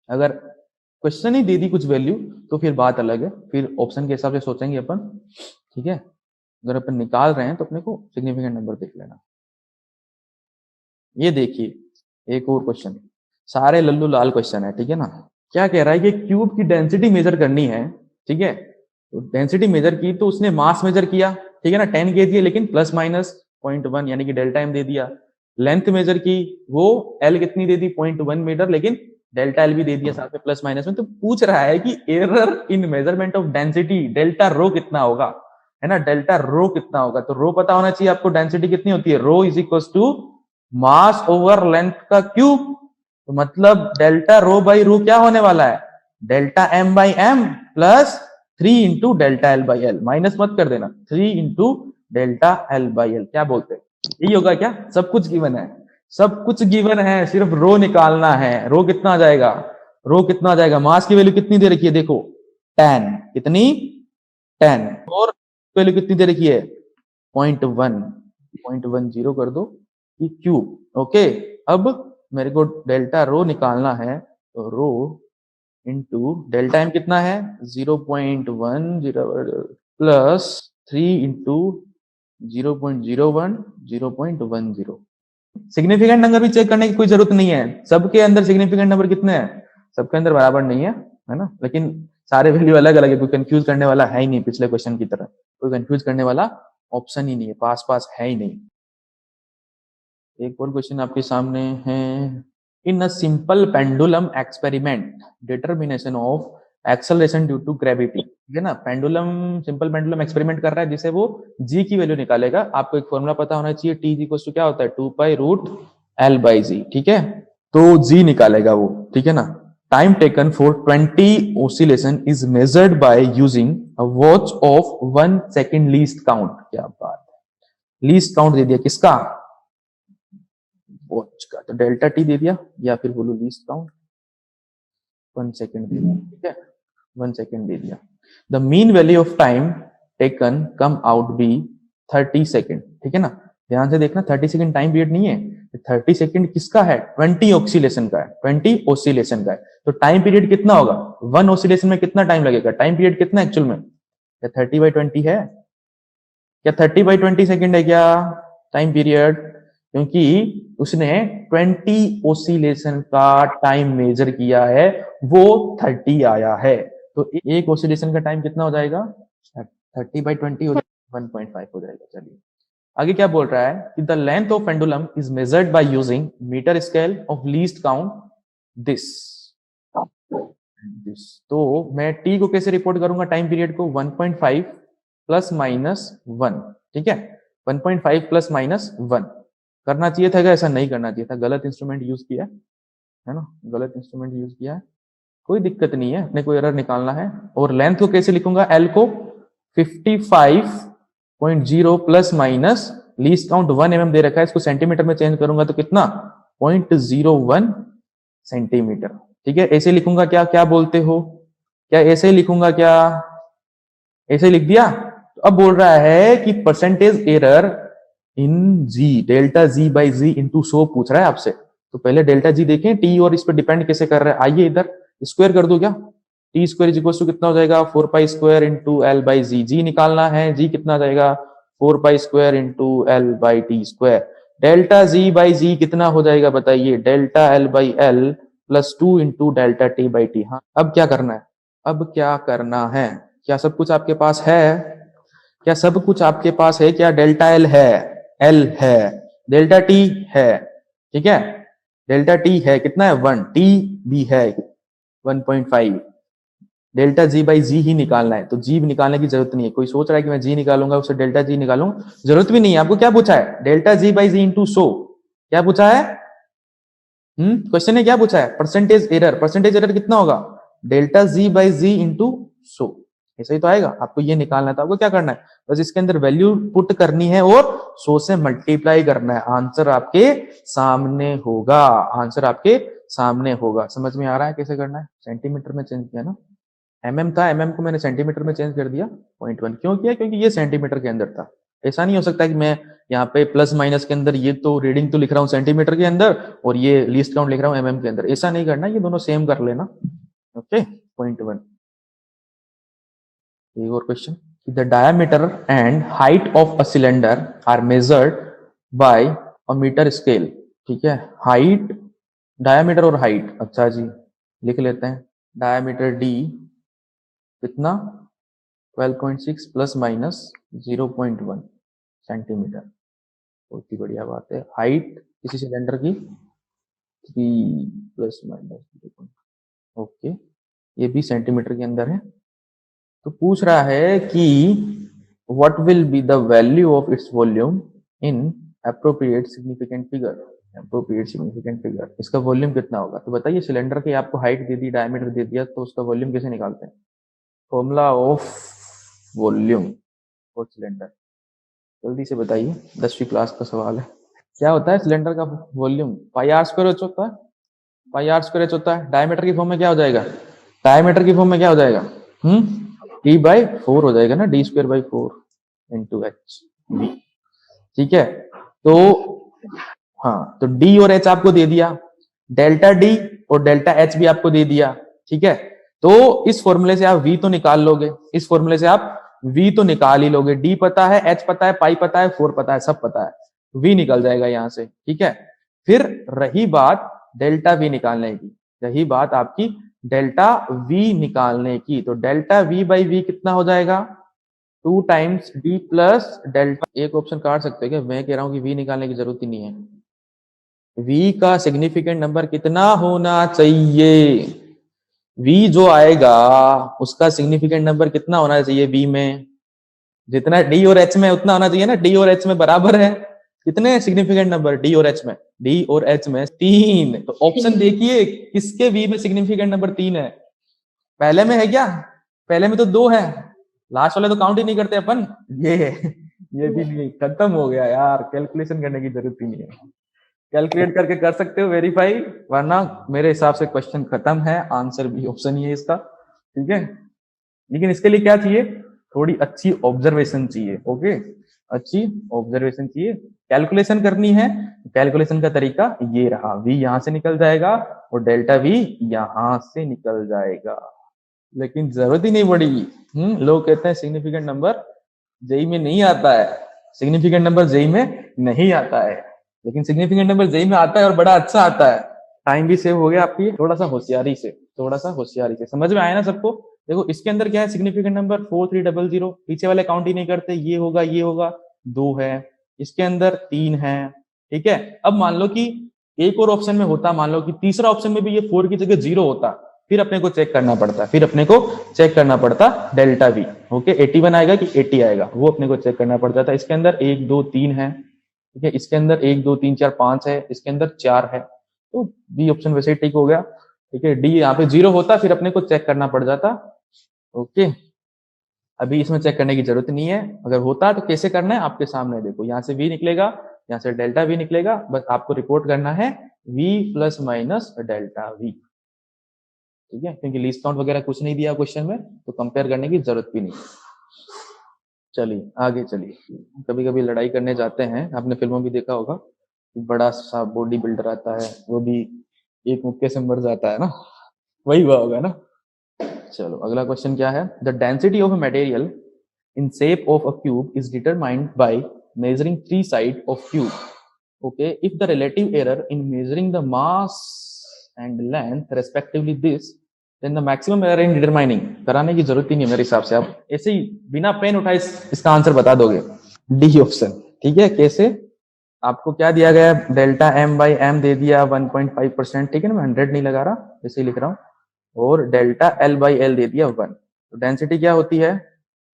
S2: अगर क्वेश्चन ही दे दी कुछ वैल्यू तो फिर बात अलग है, फिर ऑप्शन के हिसाब से सोचेंगे अपन, ठीक है। अगर अपन निकाल रहे हैं तो अपने को सिग्निफिकेंट नंबर देख लेना। ये देखिए एक और क्वेश्चन, सारे लल्लू लाल क्वेश्चन है, ठीक है ना। क्या कह रहा है कि क्यूब की डेंसिटी मेजर करनी है, ठीक है। तो डेंसिटी मेजर की तो उसने मास मेजर किया, ठीक है ना, 10 kg, लेकिन प्लस माइनस 0.1 यानी कि डेल्टा एम दे दिया। लेंथ मेजर की, वो एल कितनी दे दी, 0.1 मीटर, लेकिन डेल्टा एल भी दे दिया साथ में प्लस माइनस में। तो पूछ रहा है कि error in measurement of density delta rho कितना होगा, है ना, डेल्टा रो कितना होगा। तो रो पता होना चाहिए आपको, डेंसिटी कितनी होती है, rho is equal to mass over length का क्यूब। तो मतलब डेल्टा रो बाई रो क्या होने वाला है, delta M by M plus 3 into delta L by L, minus मत कर देना, 3 into delta L by L. क्या बोलते हैं, यही होगा क्या? सब कुछ गिवन है, सब कुछ गिवन है, सिर्फ रो निकालना है। रो कितना आ जाएगा, रो कितना आ जाएगा, मास की वैल्यू कितनी दे रखी है, देखो 10, कितनी 10, और वैल्यू कितनी दे रखी है 0.1, 0.10 कर दो कि क्यूब। ओके, अब मेरे को डेल्टा रो निकालना है, तो रो इंटू डेल्टा एम कितना है 0.10 प्लस 3 इंटू 0.01 0.10। सिग्निफिकेंट नंबर भी चेक करने की कोई जरूरत नहीं है, सबके अंदर सिग्निफिकेंट नंबर कितने हैं, सबके अंदर बराबर नहीं है ना, लेकिन सारे वैल्यू अलग अलग है, कोई कंफ्यूज करने वाला है ही नहीं, पिछले क्वेश्चन की तरह कोई कंफ्यूज करने वाला ऑप्शन ही नहीं है, पास पास है ही नहीं। एक और क्वेश्चन आपके सामने है, in a simple pendulum experiment determination of acceleration due to gravity, ठीक है ना। पेंडुलम, सिंपल पेंडुलम एक्सपेरिमेंट कर रहा है जिसे वो जी की वैल्यू निकालेगा। आपको एक फॉर्मूला पता होना चाहिए, टी इक्वल टू क्या होता है, 2 पाई रूट एल बाई जी, ठीक है। तो जी निकालेगा वो, ठीक है ना। Time taken for 20 oscillation is measured by using a watch of 1 second least count। क्या बात है, लीस्ट काउंट दे दिया किसका, वॉच का, तो डेल्टा टी दे दिया, या फिर बोलो लीस्ट काउंट 1 सेकेंड दे दिया, ठीक है, 1 सेकेंड दे दिया। The mean value of time taken come out be 30 second, ठीक है ना। ध्यान से देखना, 30 सेकेंड टाइम पीरियड नहीं है, 30 सेकेंड किसका है, 20 ऑक्सीलेशन का है, 20 ऑसिलेशन का है। तो टाइम पीरियड कितना होगा, 1 ऑसिलेशन में कितना टाइम लगेगा, टाइम पीरियड कितना एक्चुअल में, क्या 30/20 है, क्या 30/20 सेकेंड है क्या टाइम पीरियड, क्योंकि उसने 20 ओसिलेशन का टाइम मेजर किया है, वो 30 आया है। तो एक ओसिलेशन का टाइम कितना हो जाएगा, 30/20 हो जाएगा, 1.5 हो जाएगा। चलिए आगे क्या बोल रहा है कि the length of pendulum is measured by using metre scale of least count this this. तो मैं टी को कैसे रिपोर्ट करूंगा, टाइम पीरियड को 1.5 प्लस माइनस 1, ठीक है, 1.5 प्लस माइनस 1 करना चाहिए था, ऐसा नहीं करना चाहिए था, गलत इंस्ट्रूमेंट यूज किया है ना, गलत इंस्ट्रूमेंट यूज किया है, कोई दिक्कत नहीं है, अपने को एरर निकालना है। और लेंथ को कैसे लिखूंगा, एल को 55.0 plus minus least count 1 mm दे रखा है, इसको सेंटीमीटर में चेंज करूंगा तो कितना 0.01 सेंटीमीटर, ठीक है। ऐसे लिखूंगा क्या, क्या बोलते हो, क्या ऐसे लिखूंगा क्या, ऐसे लिख दिया। तो अब बोल रहा है कि percentage error in G, delta G by G into 100 पूछ रहा है आपसे। तो पहले डेल्टा जी देखें, टी और इस पर डिपेंड कैसे कर रहा है, आइए इधर स्क्वायर कर दो, क्या T square is equal to कितना हो जाएगा 4 pi square into L by G, G निकालना है, जी कितना जाएगा 4 pi square into L by T square. Delta G by G कितना हो जाएगा बताइए, delta L by L plus 2 into delta T by T. हाँ अब क्या करना है, अब क्या करना है, क्या सब कुछ आपके पास है, क्या सब कुछ आपके पास है? क्या डेल्टा एल है, एल है, डेल्टा टी है, ठीक है, डेल्टा टी है कितना है 1, टी भी है 1.5, डेल्टा जी बाई जी ही निकालना है, तो जी निकालने की जरूरत नहीं है। कोई सोच रहा है कि मैं जी निकालूंगा उससे डेल्टा जी निकालूंगा, जरूरत भी नहीं है। आपको क्या पूछा है? Delta G by G into सो, क्या पूछा है? क्वेश्चन ने क्या पूछा है? परसेंटेज एरर, परसेंटेज एरर कितना होगा? Delta G by G into सो, ऐसा ही तो आएगा। आपको ये निकालना है, तो आपको क्या करना है? बस इसके अंदर वैल्यू पुट करनी है और सो से मल्टीप्लाई करना है, आंसर आपके सामने होगा, आंसर आपके सामने होगा। समझ में आ रहा है कैसे करना है? सेंटीमीटर में चेंज किया ना, एमएम था, एमएम को मैंने सेंटीमीटर में चेंज कर दिया, 0.1 क्यों किया? क्योंकि ये सेंटीमीटर के अंदर था। ऐसा नहीं हो सकता कि मैं यहाँ पे प्लस माइनस के अंदर ये तो रीडिंग तो लिख रहा हूँ सेंटीमीटर के अंदर और ये लीस्ट काउंट लिख रहा हूँ एमएम के अंदर, ऐसा नहीं करना, ये दोनों सेम कर लेना। ओके, 0.1। एक और question, the diameter and height of a cylinder are measured by a metre scale, ठीक है, हाइट, डायमीटर और हाइट, अच्छा जी लिख लेते हैं। डायमीटर डी कितना 12.6 प्लस माइनस 0.1 सेंटीमीटर, बहुत ही बढ़िया बात है। हाइट किसी सिलेंडर की 3 प्लस माइनस 0. ओके, ये भी सेंटीमीटर के अंदर है। तो पूछ रहा है कि what will be the value of its volume in appropriate significant figure, appropriate significant figure, इसका वॉल्यूम कितना होगा? तो बताइए, सिलेंडर की आपको हाइट दे दी, डायमीटर दे दिया, तो उसका वॉल्यूम कैसे निकालते हैं? Formula of volume for cylinder, जल्दी से बताइए, 10वीं क्लास का सवाल है। क्या होता है सिलेंडर का volume? Pi R square H होता है, पाई आर स्क्वायर एच होता है। डायमीटर की फॉर्म में क्या हो जाएगा? डायमीटर की फॉर्म में क्या हो जाएगा? डी बाई 4 हो जाएगा ना, D square by 4 into H B, ठीक है। तो हाँ, तो डी और एच आपको दे दिया, डेल्टा डी और डेल्टा एच भी आपको दे दिया, ठीक है। तो इस फॉर्मूले से आप वी तो निकाल लोगे, इस फॉर्मूले से आप वी तो निकाल ही लोगे। डी पता है, एच पता है, पाई पता है, 4 पता है, सब पता है, वी निकल जाएगा यहां से, ठीक है। फिर रही बात डेल्टा वी निकालने की, रही बात आपकी डेल्टा वी निकालने की, तो डेल्टा वी बाई वी कितना हो जाएगा? 2 टाइम्स डी प्लस डेल्टा। एक ऑप्शन काट सकते हो क्या? मैं कह रहा हूं कि वी निकालने की जरूरत ही नहीं है। वी का सिग्निफिकेंट नंबर कितना होना चाहिए? वी जो आएगा उसका सिग्निफिकेंट नंबर कितना होना चाहिए वी में? जितना डी और एच में उतना होना चाहिए ना, डी और एच में बराबर है। कितने सिग्निफिकेंट नंबर डी और एच में? डी और एच में 3। तो ऑप्शन देखिए, किसके वी में सिग्निफिकेंट नंबर 3 है? पहले में है क्या? पहले में तो 2 है, लास्ट वाले तो काउंट ही नहीं करते अपन। ये भी नहीं, खत्म हो गया यार, कैलकुलेशन करने की जरूरत ही नहीं है, कैलकुलेट करके कर सकते हो वेरीफाई, वरना मेरे हिसाब से क्वेश्चन खत्म है, आंसर भी ऑप्शन ही है इसका, ठीक है। लेकिन इसके लिए क्या चाहिए? थोड़ी अच्छी ऑब्जर्वेशन चाहिए, ओके, अच्छी ऑब्जर्वेशन चाहिए। कैलकुलेशन करनी है, कैलकुलेशन का तरीका ये रहा, वी यहां से निकल जाएगा और डेल्टा वी यहां से निकल जाएगा, लेकिन जरूरत ही नहीं पड़ेगी। लोग कहते हैं सिग्निफिकेंट नंबर जेई में नहीं आता है, सिग्निफिकेंट नंबर जेई में नहीं आता है, लेकिन सिग्निफिकेंट नंबर जेई में आता है और बड़ा अच्छा आता है। टाइम भी सेव हो गया आपकी, थोड़ा सा होशियारी से, थोड़ा सा होशियारी से। समझ में आया ना सबको? देखो इसके अंदर क्या है, सिग्निफिकेंट नंबर 4300, पीछे वाले काउंट ही नहीं करते, ये होगा ये होगा, 2 है, इसके अंदर 3 है, ठीक है। अब मान लो कि एक और ऑप्शन में होता, मान लो कि तीसरा ऑप्शन में भी ये 4 की जगह 0 होता, फिर अपने को चेक करना पड़ता, फिर अपने को चेक करना पड़ता डेल्टा वी, ओके, 81 आएगा कि 80 आएगा, वो अपने को चेक करना पड़ता था। इसके अंदर 1 2 3 है, ठीक है, इसके अंदर 1 2 3 4 5 है, इसके अंदर 4 है, तो बी ऑप्शन वैसे ही ठीक हो गया, ठीक है। डी यहाँ पे 0 होता, फिर अपने को चेक करना पड़ जाता, ओके। अभी इसमें चेक करने की जरूरत नहीं है, अगर होता तो कैसे करना है आपके सामने, देखो यहाँ से वी निकलेगा, यहाँ से डेल्टा वी निकलेगा, बस आपको रिपोर्ट करना है V plus minus delta V, ठीक है, क्योंकि लीस्ट काउंट वगैरह कुछ नहीं दिया क्वेश्चन में, तो कंपेयर करने की जरूरत भी नहीं। चलिए आगे चलिए, कभी कभी लड़ाई करने जाते हैं, आपने फिल्मों में देखा होगा, बड़ा सा बॉडी बिल्डर आता है, वो भी एक मुक्के से मर जाता है ना, वही हुआ होगा ना। चलो अगला क्वेश्चन क्या है, the density of a material in shape of a cube is determined by measuring 3 sides of cube. Okay, if the relative error in measuring the mass and length respectively this, then the maximum error in determining, कराने की जरूरत ही नहीं है मेरे हिसाब से, आप ऐसे ही बिना पेन उठाए इसका आंसर बता दोगे। डी ऑप्शन, ठीक है। कैसे? आपको क्या दिया गया है, डेल्टा एम बाई एम दे दिया 1.5%, ठीक है ना, मैं 100 नहीं लगा रहा, ऐसे ही लिख रहा हूँ, और डेल्टा एल बाई एल दे दिया 1। तो डेंसिटी क्या होती है,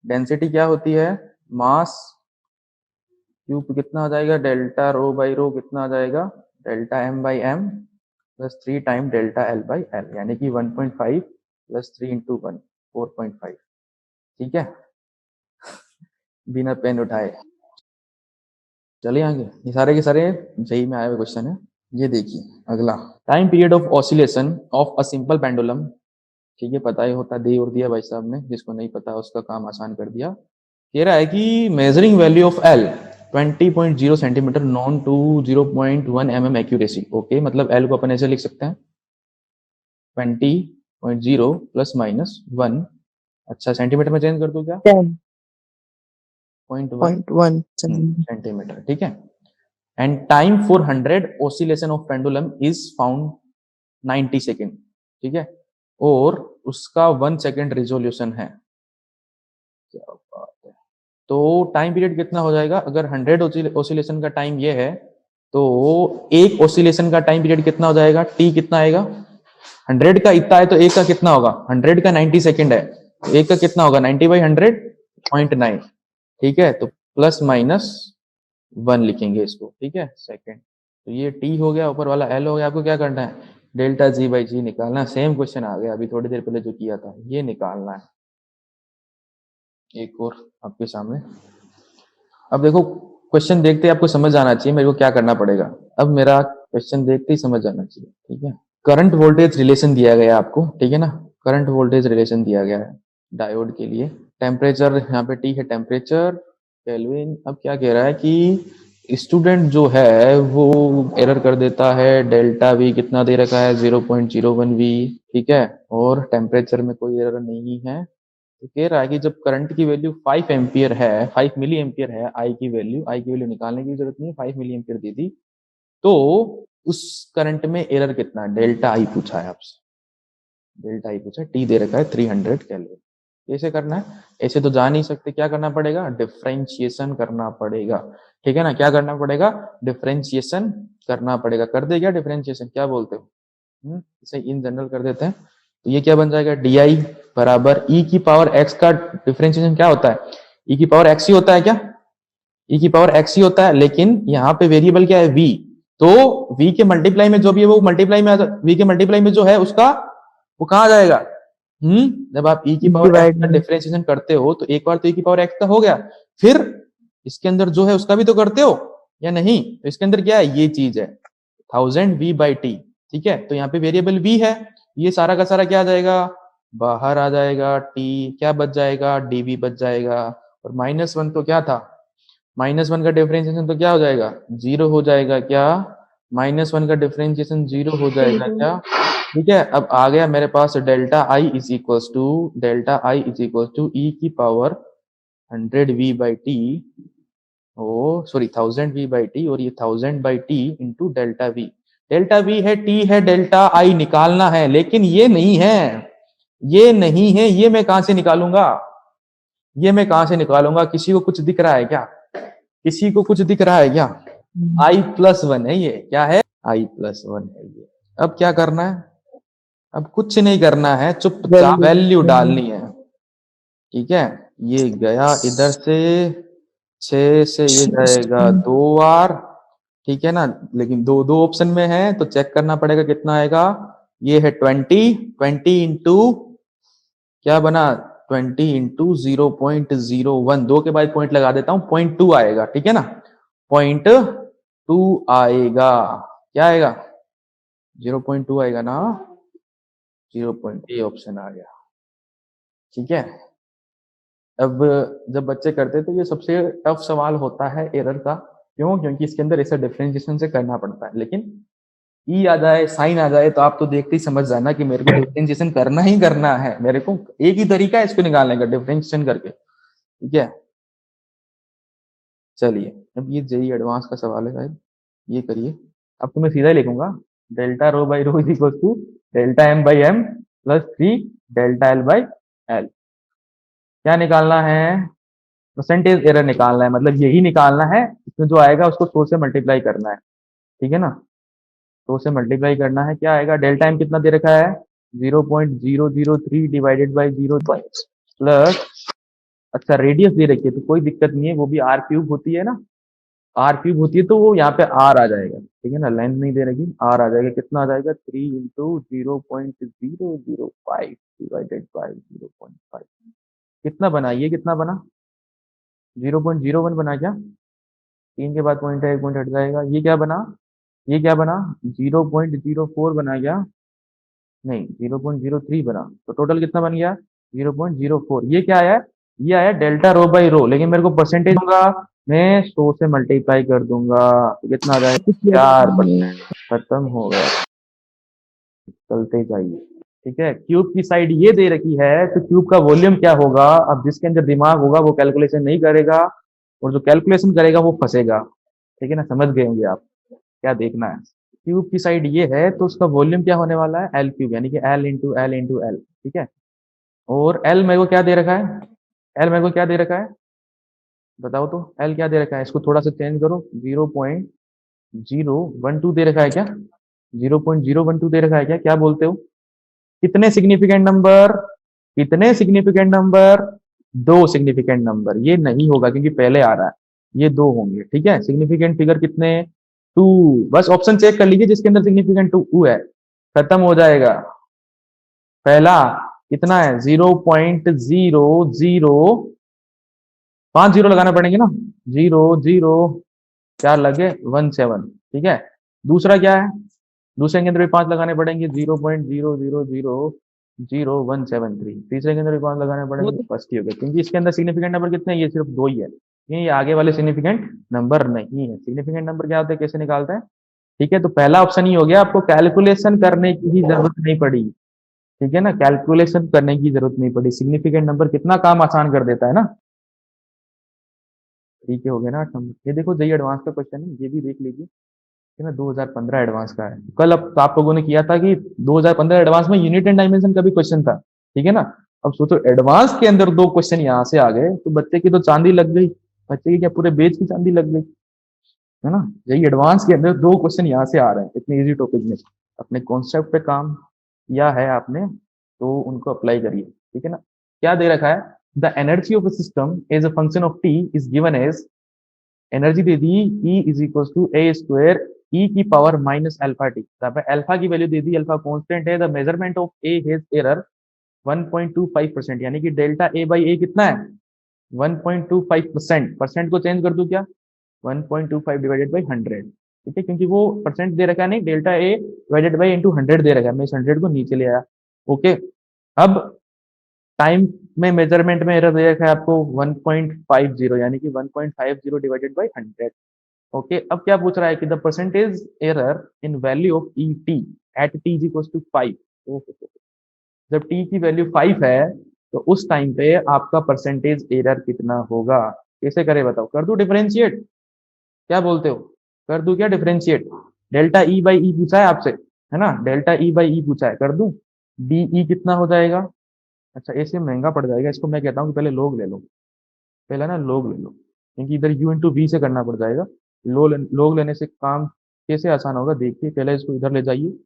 S2: डेंसिटी क्या होती है, मास क्यूब कितना आ जाएगा, डेल्टा रो बाई रो कितना आ जाएगा, delta M by M plus 3 time delta L by L, यानी कि 1.5 प्लस 3 इंटू 1, 4.5, ठीक है, बिना पेन उठाए। चलिए आगे, ये सारे के सारे जेई में आए हुए क्वेश्चन है। ये देखिए अगला, time period of oscillation of a simple pendulum, ठीक है, पता ही होता, दे और दिया भाई साहब ने, जिसको नहीं पता उसका काम आसान कर दिया। कह रहा है कि measuring value of L 20.0 centimetre known to 0.1 mm accuracy, okay, मतलब एल को अपन ऐसे लिख सकते हैं 20.0 प्लस माइनस 1, अच्छा सेंटीमीटर में चेंज कर दूं क्या,
S3: 10.1
S2: सेंटीमीटर, ठीक है। And time for 100 oscillation of pendulum is found 90 second, ठीक है, और उसका 1 सेकेंड रिजोल्यूशन है। क्या बात है। तो टाइम पीरियड कितना हो जाएगा, अगर 100 ऑसिलेशन का टाइम ये है, तो एक ऑसिलेशन का टाइम पीरियड कितना हो जाएगा, टी कितना आएगा, 100 का इतना है तो एक का कितना होगा, 100 का 90 सेकेंड है, तो एक का कितना होगा 90 बाई 100.9, ठीक है, तो प्लस माइनस 1 लिखेंगे इसको, ठीक है, सेकेंड। तो ये टी हो गया, ऊपर वाला एल हो गया, आपको क्या करना है, डेल्टा जी बाई जी निकालना है। सेम क्वेश्चन आ गया अभी थोड़ी देर पहले जो किया था, ये निकालना है। एक और आपके सामने, अब देखो क्वेश्चन देखते ही आपको समझ आना चाहिए मेरे को क्या करना पड़ेगा। अब मेरा क्वेश्चन देखते ही समझ आना चाहिए, ठीक है। करंट वोल्टेज रिलेशन दिया गया है आपको, ठीक है ना, करंट वोल्टेज रिलेशन दिया गया है डायोड के लिए। टेम्परेचर यहाँ पे टी है, टेम्परेचर केल्विन। अब क्या कह रहा है कि स्टूडेंट जो है वो एरर कर देता है, डेल्टा वी कितना दे रखा है 0.01 वी, ठीक है, और टेम्परेचर में कोई एरर नहीं है। तो कह रहा है कि जब करंट की वैल्यू 5 एम्पियर है, 5 मिली एम्पियर है, आई की वैल्यू निकालने की जरूरत नहीं है, 5 मिली एम्पियर दी थी, तो उस करंट में एरर कितना है, डेल्टा आई पूछा है आपसे, डेल्टा आई पूछा है, टी दे रखा है 300 केल्विन। कैसे करना है, ऐसे तो जा नहीं सकते, क्या करना पड़ेगा, डिफरेंशिएशन करना पड़ेगा, ठीक है ना, क्या करना पड़ेगा, डिफरेंशिएशन करना पड़ेगा। कर दे क्या डिफरेंशिएशन, क्या बोलते हो, इसे इन जनरल कर देते हैं, तो ये क्या बन जाएगा, डी आई बराबर ई की पावर एक्स का डिफरेंशिएशन क्या होता है, ई की पावर एक्स ही होता है क्या, ई की पावर एक्स ही होता है, लेकिन यहाँ पे वेरिएबल क्या है, वी, तो v के मल्टीप्लाई में जो भी है वो मल्टीप्लाई में v के मल्टीप्लाई में जो है उसका वो कहाँ जाएगा, जब आप e की पावर x का डिफरेंशिएशन करते हो तो एक बार तो e की पावर x का हो गया, फिर इसके अंदर जो है उसका भी तो करते हो या नहीं, तो इसके अंदर क्या है, ये चीज है 1000 v बाई टी, ठीक है। तो यहाँ पे वेरिएबल v है, ये सारा का सारा क्या आ जाएगा, बाहर आ जाएगा, t क्या बच जाएगा, dv बच जाएगा, और -1 तो क्या था, -1 का डिफरेंशिएशन तो क्या हो जाएगा, 0 हो जाएगा क्या, -1 का डिफरेंशिएशन 0 हो जाएगा क्या, ठीक है। अब आ गया मेरे पास delta I is equal to E की power 100 V by T, oh sorry 1000 V by T, और ये 1000 by T into delta V, delta V है, टी है, डेल्टा आई निकालना है, लेकिन ये नहीं है, ये नहीं है, ये मैं कहां से निकालूंगा, ये मैं कहां से निकालूंगा, किसी को कुछ दिख रहा है क्या, किसी को कुछ दिख रहा है क्या, i+1 है ये, क्या है, i+1 है ये। अब क्या करना है, अब कुछ नहीं करना है, चुपचाप वैल्यू डालनी है, ठीक है। ये गया इधर से 6 से ये जाएगा 2 बार, ठीक है ना, लेकिन दो दो ऑप्शन में है तो चेक करना पड़ेगा कितना आएगा, ये है 20 इंटू क्या बना, 20 इंटू 0.01, 2 के बाद पॉइंट लगा देता हूं, 0.2 आएगा, ठीक है ना, 0.2 आएगा, क्या आएगा 0.2 आएगा ना, 0.2 ऑप्शन आ गया, ठीक है। अब जब बच्चे करते तो ये सबसे टफ सवाल होता है एरर का, क्यों, क्योंकि इसके अंदर ऐसा डिफरेंशिएशन से करना पड़ता है, लेकिन ई आ जाए, साइन आ जाए तो आप तो देखते ही समझ जाना कि मेरे को डिफरेंशिएशन करना ही करना है, मेरे को एक ही तरीका है इसको निकालने का, डिफरेंशिएशन करके, ठीक है। चलिए अब ये जेई एडवांस का सवाल है शायद, ये करिए। अब तो मैं सीधा ही लिखूंगा, delta rho by rho is equal to delta M by M plus 3 delta L by L. क्या निकालना है? परसेंटेज एरर निकालना है, मतलब यही निकालना है, इसमें जो आएगा उसको 100 से मल्टीप्लाई करना है, ठीक है ना। 100 से मल्टीप्लाई करना है, क्या आएगा? डेल्टा एम कितना दे रखा है? 0.003 डिवाइडेड बाई 0 प्लस, अच्छा रेडियस दे रखी है तो कोई दिक्कत नहीं है, वो भी आर क्यूब होती है ना, आर क्यूब होती है तो वो यहाँ पे आर आ जाएगा, ठीक है ना, लेंथ नहीं दे रखी, आर आ जाएगा। कितना आ जाएगा? 3 इंटू 0.005 डिवाइडेड बाई 0.5। कितना बना? ये कितना बना? 0.01 बना क्या? 3 के बाद पॉइंट है, एक पॉइंट हट जाएगा। ये क्या बना? ये क्या बना? 0.04 बना क्या? नहीं, 0.03 बना। तो टोटल कितना बन गया? 0.04। ये क्या आया? ये आया डेल्टा रो बाई रो, लेकिन मेरे को परसेंटेज दूंगा, मैं 100 से मल्टीप्लाई कर दूंगा, तो कितना आ जाएगा? 4%। खत्म हो गया, चलते जाइए। ठीक है, क्यूब की साइड ये दे रखी है, तो क्यूब का वॉल्यूम क्या होगा? अब जिसके अंदर दिमाग होगा वो कैलकुलेशन नहीं करेगा, और जो कैलकुलेशन करेगा वो फंसेगा। ठीक है ना, समझ गए होंगे आप क्या देखना है। क्यूब की साइड ये है तो उसका वॉल्यूम क्या होने वाला है? एल क्यूब, यानी कि L into L into L. ठीक है, और एल मेरे को क्या दे रखा है? एल मेरे को क्या दे रखा है? बताओ तो, एल क्या दे रखा है? इसको थोड़ा सा चेंज करो, 0.012 दे रखा है क्या? 0.012 दे रखा है क्या? क्या बोलते हो? कितने सिग्निफिकेंट नंबर? कितने सिग्निफिकेंट नंबर? दो सिग्निफिकेंट नंबर। ये नहीं होगा क्योंकि पहले आ रहा है, ये दो होंगे। ठीक है, सिग्निफिकेंट फिगर कितने? टू। बस ऑप्शन चेक कर लीजिए जिसके अंदर सिग्निफिकेंट टू है, खत्म हो जाएगा। पहला कितना है? 0.00, 5 जीरो लगाने पड़ेंगे ना, 0 0 4 लगे 17। ठीक है, दूसरा क्या है? दूसरे के अंदर भी 5 लगाने पड़ेंगे, 0.000017 3। तीसरे के अंदर भी 5 लगाने पड़ेंगे, फर्स्ट ही हो गया, क्योंकि इसके अंदर सिग्निफिकेंट नंबर कितने हैं? ये सिर्फ दो ही है, ये आगे वाले सिग्निफिकेंट नंबर नहीं है। सिग्निफिकेंट नंबर क्या होते हैं, कैसे निकालते हैं? ठीक है, तो पहला ऑप्शन ही हो गया, आपको कैलकुलेशन करने की ही जरूरत नहीं पड़ी। ठीक है ना, कैलकुलेशन करने की जरूरत नहीं पड़ी, सिग्निफिकेंट नंबर कितना काम आसान कर देता है ना। ठीक है, हो गया ना 8 नंबर। ये देखो, जेई एडवांस का क्वेश्चन है, ये भी देख लीजिए, है ना, 2015 एडवांस का है। कल अब आप लोगों ने किया था कि 2015 एडवांस में यूनिट एंड डायमेंशन का भी क्वेश्चन था। ठीक है ना, अब सोचो एडवांस के अंदर दो क्वेश्चन यहाँ से आ गए, तो बच्चे की तो चांदी लग गई, बच्चे की क्या पूरे बेच की चांदी लग गई, है ना। यही एडवांस के अंदर दो क्वेश्चन यहाँ से आ रहे हैं इतने इजी टॉपिक में। अपने कॉन्सेप्ट पे काम किया है आपने तो उनको अप्लाई करिए। ठीक है ना, क्या दे रखा है? The energy of a system as a function of T is given as, energy दे दी E is equal to A square E की power minus alpha T. Alpha की वैल्यू दे दी, अल्फा कांस्टेंट है, the measurement of A has error 1.25%, यानी कि डेल्टा ए बाई ए कितना है? 1.25%। परसेंट को चेंज कर दूं क्या? 1.25 डिवाइडेड बाई 100। ठीक है, क्योंकि वो परसेंट दे रखा है, नहीं, delta A divided by into 100 दे रखा है, मैं इस 100 को नीचे ले आया। ओके, अब टाइम में मेजरमेंट में एरर दे रखा है आपको 1.50, यानी कि 1.50 डिवाइडेड बाई 100। ओके, अब क्या पूछ रहा है कि the percentage error in value of E T at T is equal to 5। जब टी की वैल्यू 5 है तो उस टाइम पे आपका परसेंटेज एरर कितना होगा? कैसे करे बताओ? कर दू डिफरेंशिएट? क्या बोलते हो, कर दू क्या differentiate? Delta E by E पूछा है आपसे, है ना, डेल्टा ई बाई ई पूछा है, कर दू। डी ई कितना हो जाएगा? अच्छा, ऐसे महंगा पड़ जाएगा, इसको मैं कहता हूँ कि पहले लोग ले लो, पहले ना लोग ले लो, क्योंकि इधर यू इंटू वी से करना पड़ जाएगा। लोग लेने से काम कैसे आसान होगा देखिए, पहले इसको इधर ले जाइए,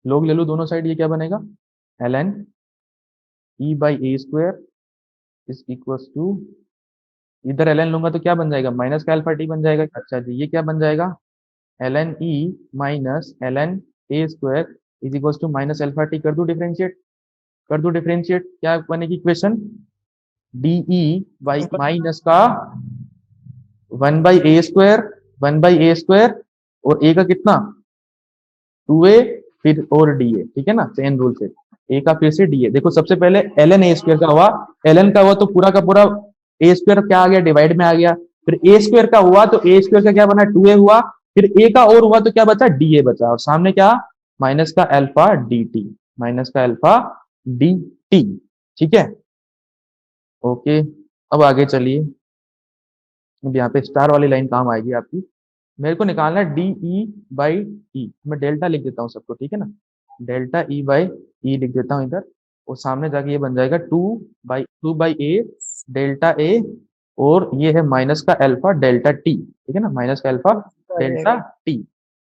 S2: लोग ले लो दोनों साइड, ये क्या बनेगा? L N E by A square is equal to, इधर एल एन लूंगा तो क्या बन जाएगा? माइनस का अल्फा टी बन जाएगा। अच्छा जी, ये क्या बन जाएगा? L N E minus L N A square is equal to minus alpha T. कर दू डिफरेंशिएट? कर दू डिफरेंशिएट, क्या बनेगी equation? D E by minus का 1/a², 1/a² और ए का कितना? 2a, फिर और डी ए। ठीक है ना, चेन रूल से ए का फिर से डी ए। देखो सबसे पहले एल एन ए स्क्वायर का हुआ, एल एन का हुआ तो पूरा का पूरा ए स्क्वायर क्या आ गया? डिवाइड में आ गया। फिर ए स्क्वायर का हुआ तो ए स्क्वायर का क्या बना? 2a हुआ। फिर ए का और हुआ तो क्या बचा? डी ए बचा, और सामने क्या? माइनस का अल्फा डी टी, माइनस का अल्फा डी टी। ठीक है, ओके, अब आगे चलिए, अब यहाँ पे स्टार वाली लाइन काम आएगी आपकी। मेरे को निकालना है डी ई बाई ई, मैं डेल्टा लिख देता हूँ सबको, ठीक है ना। डेल्टा ई बाई ई लिख देता हूँ इधर, और सामने जाके ये बन जाएगा two by A delta A, और ये है माइनस का अल्फा डेल्टा टी, ठीक है ना, माइनस का अल्फा डेल्टा टी।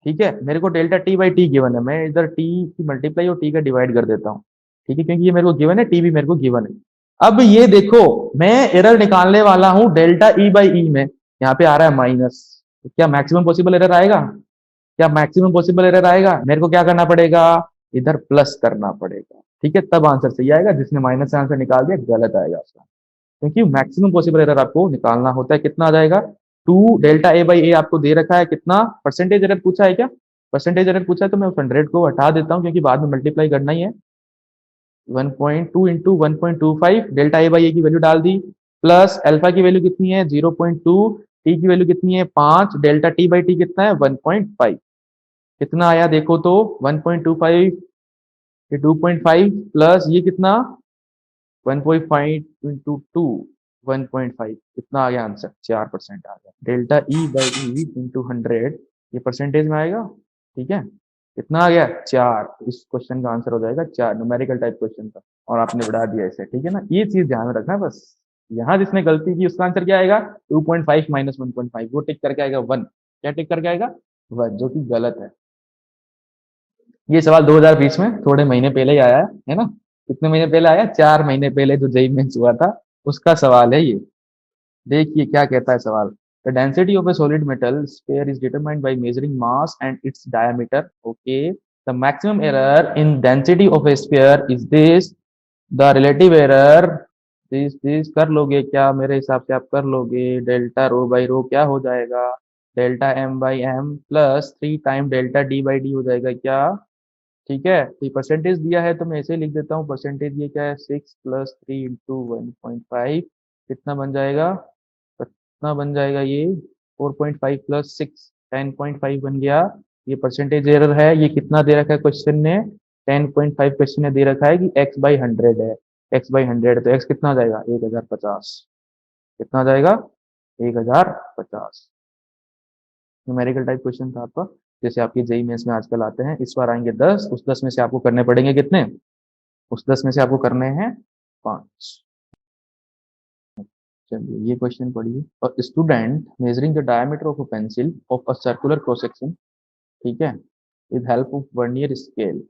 S2: ठीक है, मेरे को delta T by T given है, मैं इधर टी की मल्टीप्लाई और टी का डिवाइड कर देता हूँ। ठीक है, क्योंकि ये मेरे को गिवन है, टी भी मेरे को गिवन है। अब ये देखो, मैं एरर निकालने वाला हूँ डेल्टा ई बाई ई में, यहाँ पे आ रहा है माइनस, तो क्या मैक्सिमम पॉसिबल एरर आएगा? क्या मैक्सिमम पॉसिबल एरर आएगा? मेरे को क्या करना पड़ेगा? इधर प्लस करना पड़ेगा। ठीक है, तब आंसर सही आएगा। जिसने माइनस से आंसर निकाल दिया गलत आएगा उसका, क्योंकि मैक्सिमम पॉसिबल एरर आपको निकालना होता है। कितना आ जाएगा? टू डेल्टा ए बाई ए आपको दे रखा है, कितना परसेंटेज एरर पूछा है क्या? परसेंटेज एरर पूछा है तो मैं 100 को हटा देता हूँ, क्योंकि बाद में मल्टीप्लाई करना ही है। 1.2 इंटू 1.25 डेल्टा ए बाई ए की वैल्यू डाल दी, प्लस अल्फा की वैल्यू कितनी है 0.2, टी की वैल्यू कितनी है 5, डेल्टा टी बाई टी कितना है 1.5। कितना आया देखो तो 1.25, ये 2.5 प्लस ये कितना 1.5 इंटू 2 1.5, कितना आ गया आंसर? 4% आ गया। Delta E by E into 100, ये परसेंटेज में आएगा। ठीक है, कितना आ गया? 4। इस क्वेश्चन का आंसर हो जाएगा 4, न्यूमेरिकल टाइप क्वेश्चन था, और आपने बढ़ा दिया इसे। ठीक है ना, ये चीज ध्यान में रखना बस। यहाँ जिसने गलती की उसका आंसर क्या आएगा? 2.5 माइनस 1.5, वो टिक करके आएगा 1। क्या टिक करके आएगा? 1, जो कि गलत है। ये सवाल 2020 में थोड़े महीने पहले ही आया है ना? कितने महीने पहले आया? 4 महीने पहले जो जेईई मेंस हुआ था, उसका सवाल है ये। देखिए क्या कहता है सवाल। The density of a solid metal sphere is determined by measuring mass and its diameter. Okay, the maximum error in density of a sphere is this. The relative error this कर लोगे क्या? मेरे हिसाब से आप कर लोगे। डेल्टा रो बाई रो क्या हो जाएगा? Delta M by M plus 3 time delta D by D हो जाएगा क्या? ठीक है, तो परसेंटेज दिया है तो मैं ऐसे ही लिख देता हूँ। परसेंटेज ये क्या है? 6 प्लस 3 इंटू 1.5, कितना बन जाएगा? कितना बन जाएगा ये? 4.5 प्लस 6 10.5 बन गया। ये परसेंटेज एरर है। ये कितना दे रखा है क्वेश्चन ने? 10.5 क्वेश्चन ने दे रखा है कि x बाई 100 है। x बाई 100 तो x कितना आ जाएगा? 1050। कितना आ जाएगा? 1050। न्यूमेरिकल टाइप क्वेश्चन था आपका, जैसे आपके जेई मेंस में आजकल आते हैं। इस बार आएंगे 10, उस 10 में से आपको करने पड़ेंगे कितने? उस 10 में से आपको करने हैं 5। चलिए ये क्वेश्चन पढ़िए। और student measuring the diameter of a pencil of a circular cross section, ठीक है, with help of vernier scale.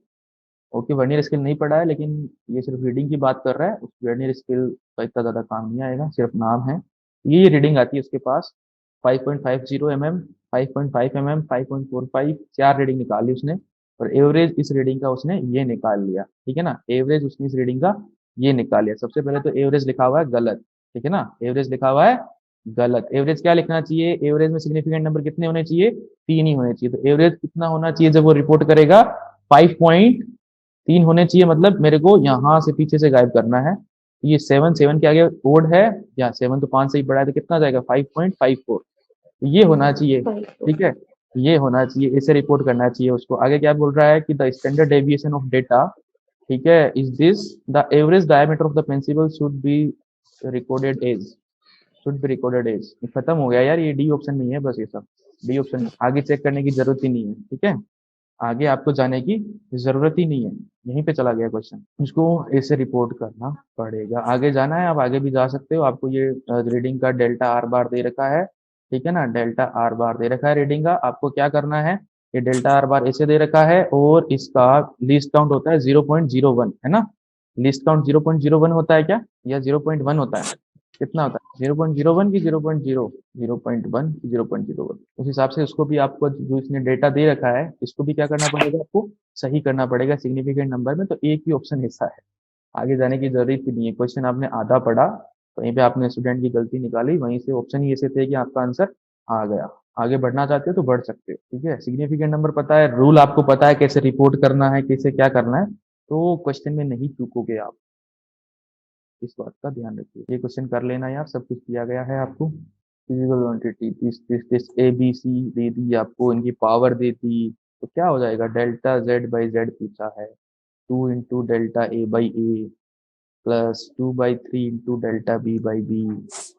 S2: Okay, vernier scale नहीं पढ़ा है, लेकिन ये सिर्फ रीडिंग की बात कर रहा है। उस वर्नियर स्केल का इतना ज़्यादा काम नहीं आएगा, सिर्फ नाम है। ये रीडिंग आती है उसके पास 5.50 mm, 5.5 mm, 5.45, 4 रीडिंग निकाली उसने। और एवरेज इस रीडिंग का उसने ये निकाल लिया। ठीक है ना, एवरेज उसने इस रीडिंग का ये निकाल लिया। सबसे पहले तो एवरेज लिखा हुआ है गलत। ठीक है ना, एवरेज लिखा हुआ है गलत। एवरेज क्या लिखना चाहिए? एवरेज में सिग्निफिकेंट नंबर कितने होने चाहिए? 3 ही होने चाहिए। तो एवरेज कितना होना चाहिए जब वो रिपोर्ट करेगा? 5.3 होने चाहिए। मतलब मेरे को यहाँ से पीछे से गायब करना है। ये 7 के आगे ओड है, या 7 तो 5 से ही बड़ा है, तो कितना जाएगा? 5.54। ये होना चाहिए। ठीक है, ये होना चाहिए, इसे रिपोर्ट करना चाहिए उसको। आगे क्या बोल रहा है कि the standard deviation of data, ठीक है, is this the average diameter of the principle should be recorded as, should be recorded as. खत्म हो गया यार, ये डी ऑप्शन नहीं है, बस ये सब डी ऑप्शन, आगे चेक करने की जरूरत ही नहीं है। ठीक है, आगे आपको जाने की जरूरत ही नहीं है, यहीं पे चला गया क्वेश्चन। इसको ऐसे रिपोर्ट करना पड़ेगा। आगे जाना है, आप आगे भी जा सकते हो। आपको ये रीडिंग का डेल्टा आर बार दे रखा है। ठीक है ना, डेल्टा आर बार दे रखा है रीडिंग का। आपको क्या करना है? ये डेल्टा आर बार ऐसे दे रखा है, और इसका लीस्ट काउंट होता है 0.01, है ना? लीस्ट काउंट 0.01 होता है क्या, या 0.1 होता है? कितना होता है? 0.01 की 0.0, 0.1 की 0.01। उस हिसाब से उसको भी आपको, जो इसने डेटा दे रखा है, इसको भी क्या करना पड़ेगा? आपको सही करना पड़ेगा सिग्निफिकेंट नंबर में। तो एक ही ऑप्शन ऐसा है, आगे जाने की जरूरत ही नहीं है। क्वेश्चन आपने आधा पढ़ा, वहीं पे आपने स्टूडेंट की गलती निकाली, वहीं से ऑप्शन ही ऐसे थे कि आपका आंसर आ गया। आगे बढ़ना चाहते हो तो बढ़ सकते हो। ठीक है, सिग्निफिकेंट नंबर पता है, रूल आपको पता है, कैसे रिपोर्ट करना है, कैसे क्या करना है, तो क्वेश्चन में नहीं चूकोगे आप। इस बात का ध्यान रखिए। ये क्वेश्चन कर लेना यार, सब कुछ दिया गया है आपको। Physical quantity this A B C दे दी आपको, इनकी पावर दे दी, तो क्या हो जाएगा? डेल्टा जेड बाई जेड पूछा है, 2 into delta A by A plus 2/3 into delta B by B,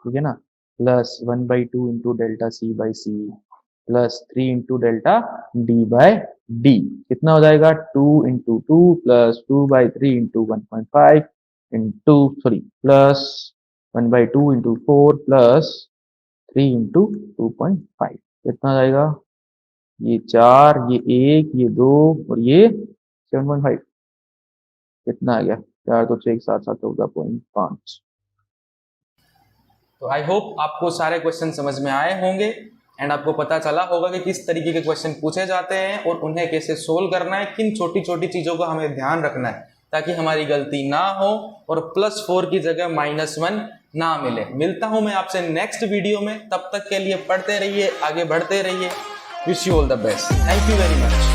S2: ठीक है ना, plus 1/2 into delta C by C, plus 3 into delta D by D. कितना हो जाएगा 2 into 2 plus 2/3 into 1.5 into sorry plus 1/2 into 4 plus 3 into 2.5। कितना हो जाएगा ये 4 ये 1 ये 2 और ये 7.5। कितना आ गया 4 तो 6 7 7 14.5।
S1: तो आई होप आपको सारे क्वेश्चन समझ में आए होंगे एंड आपको पता चला होगा कि किस तरीके के क्वेश्चन पूछे जाते हैं और उन्हें कैसे सोल्व करना है, किन छोटी छोटी चीज़ों का हमें ध्यान रखना है ताकि हमारी गलती ना हो और +4 की जगह -1 ना मिले। मिलता हूं मैं आपसे नेक्स्ट वीडियो में, तब तक के लिए पढ़ते रहिए, आगे बढ़ते रहिए। Wish you all the best. Thank you very much.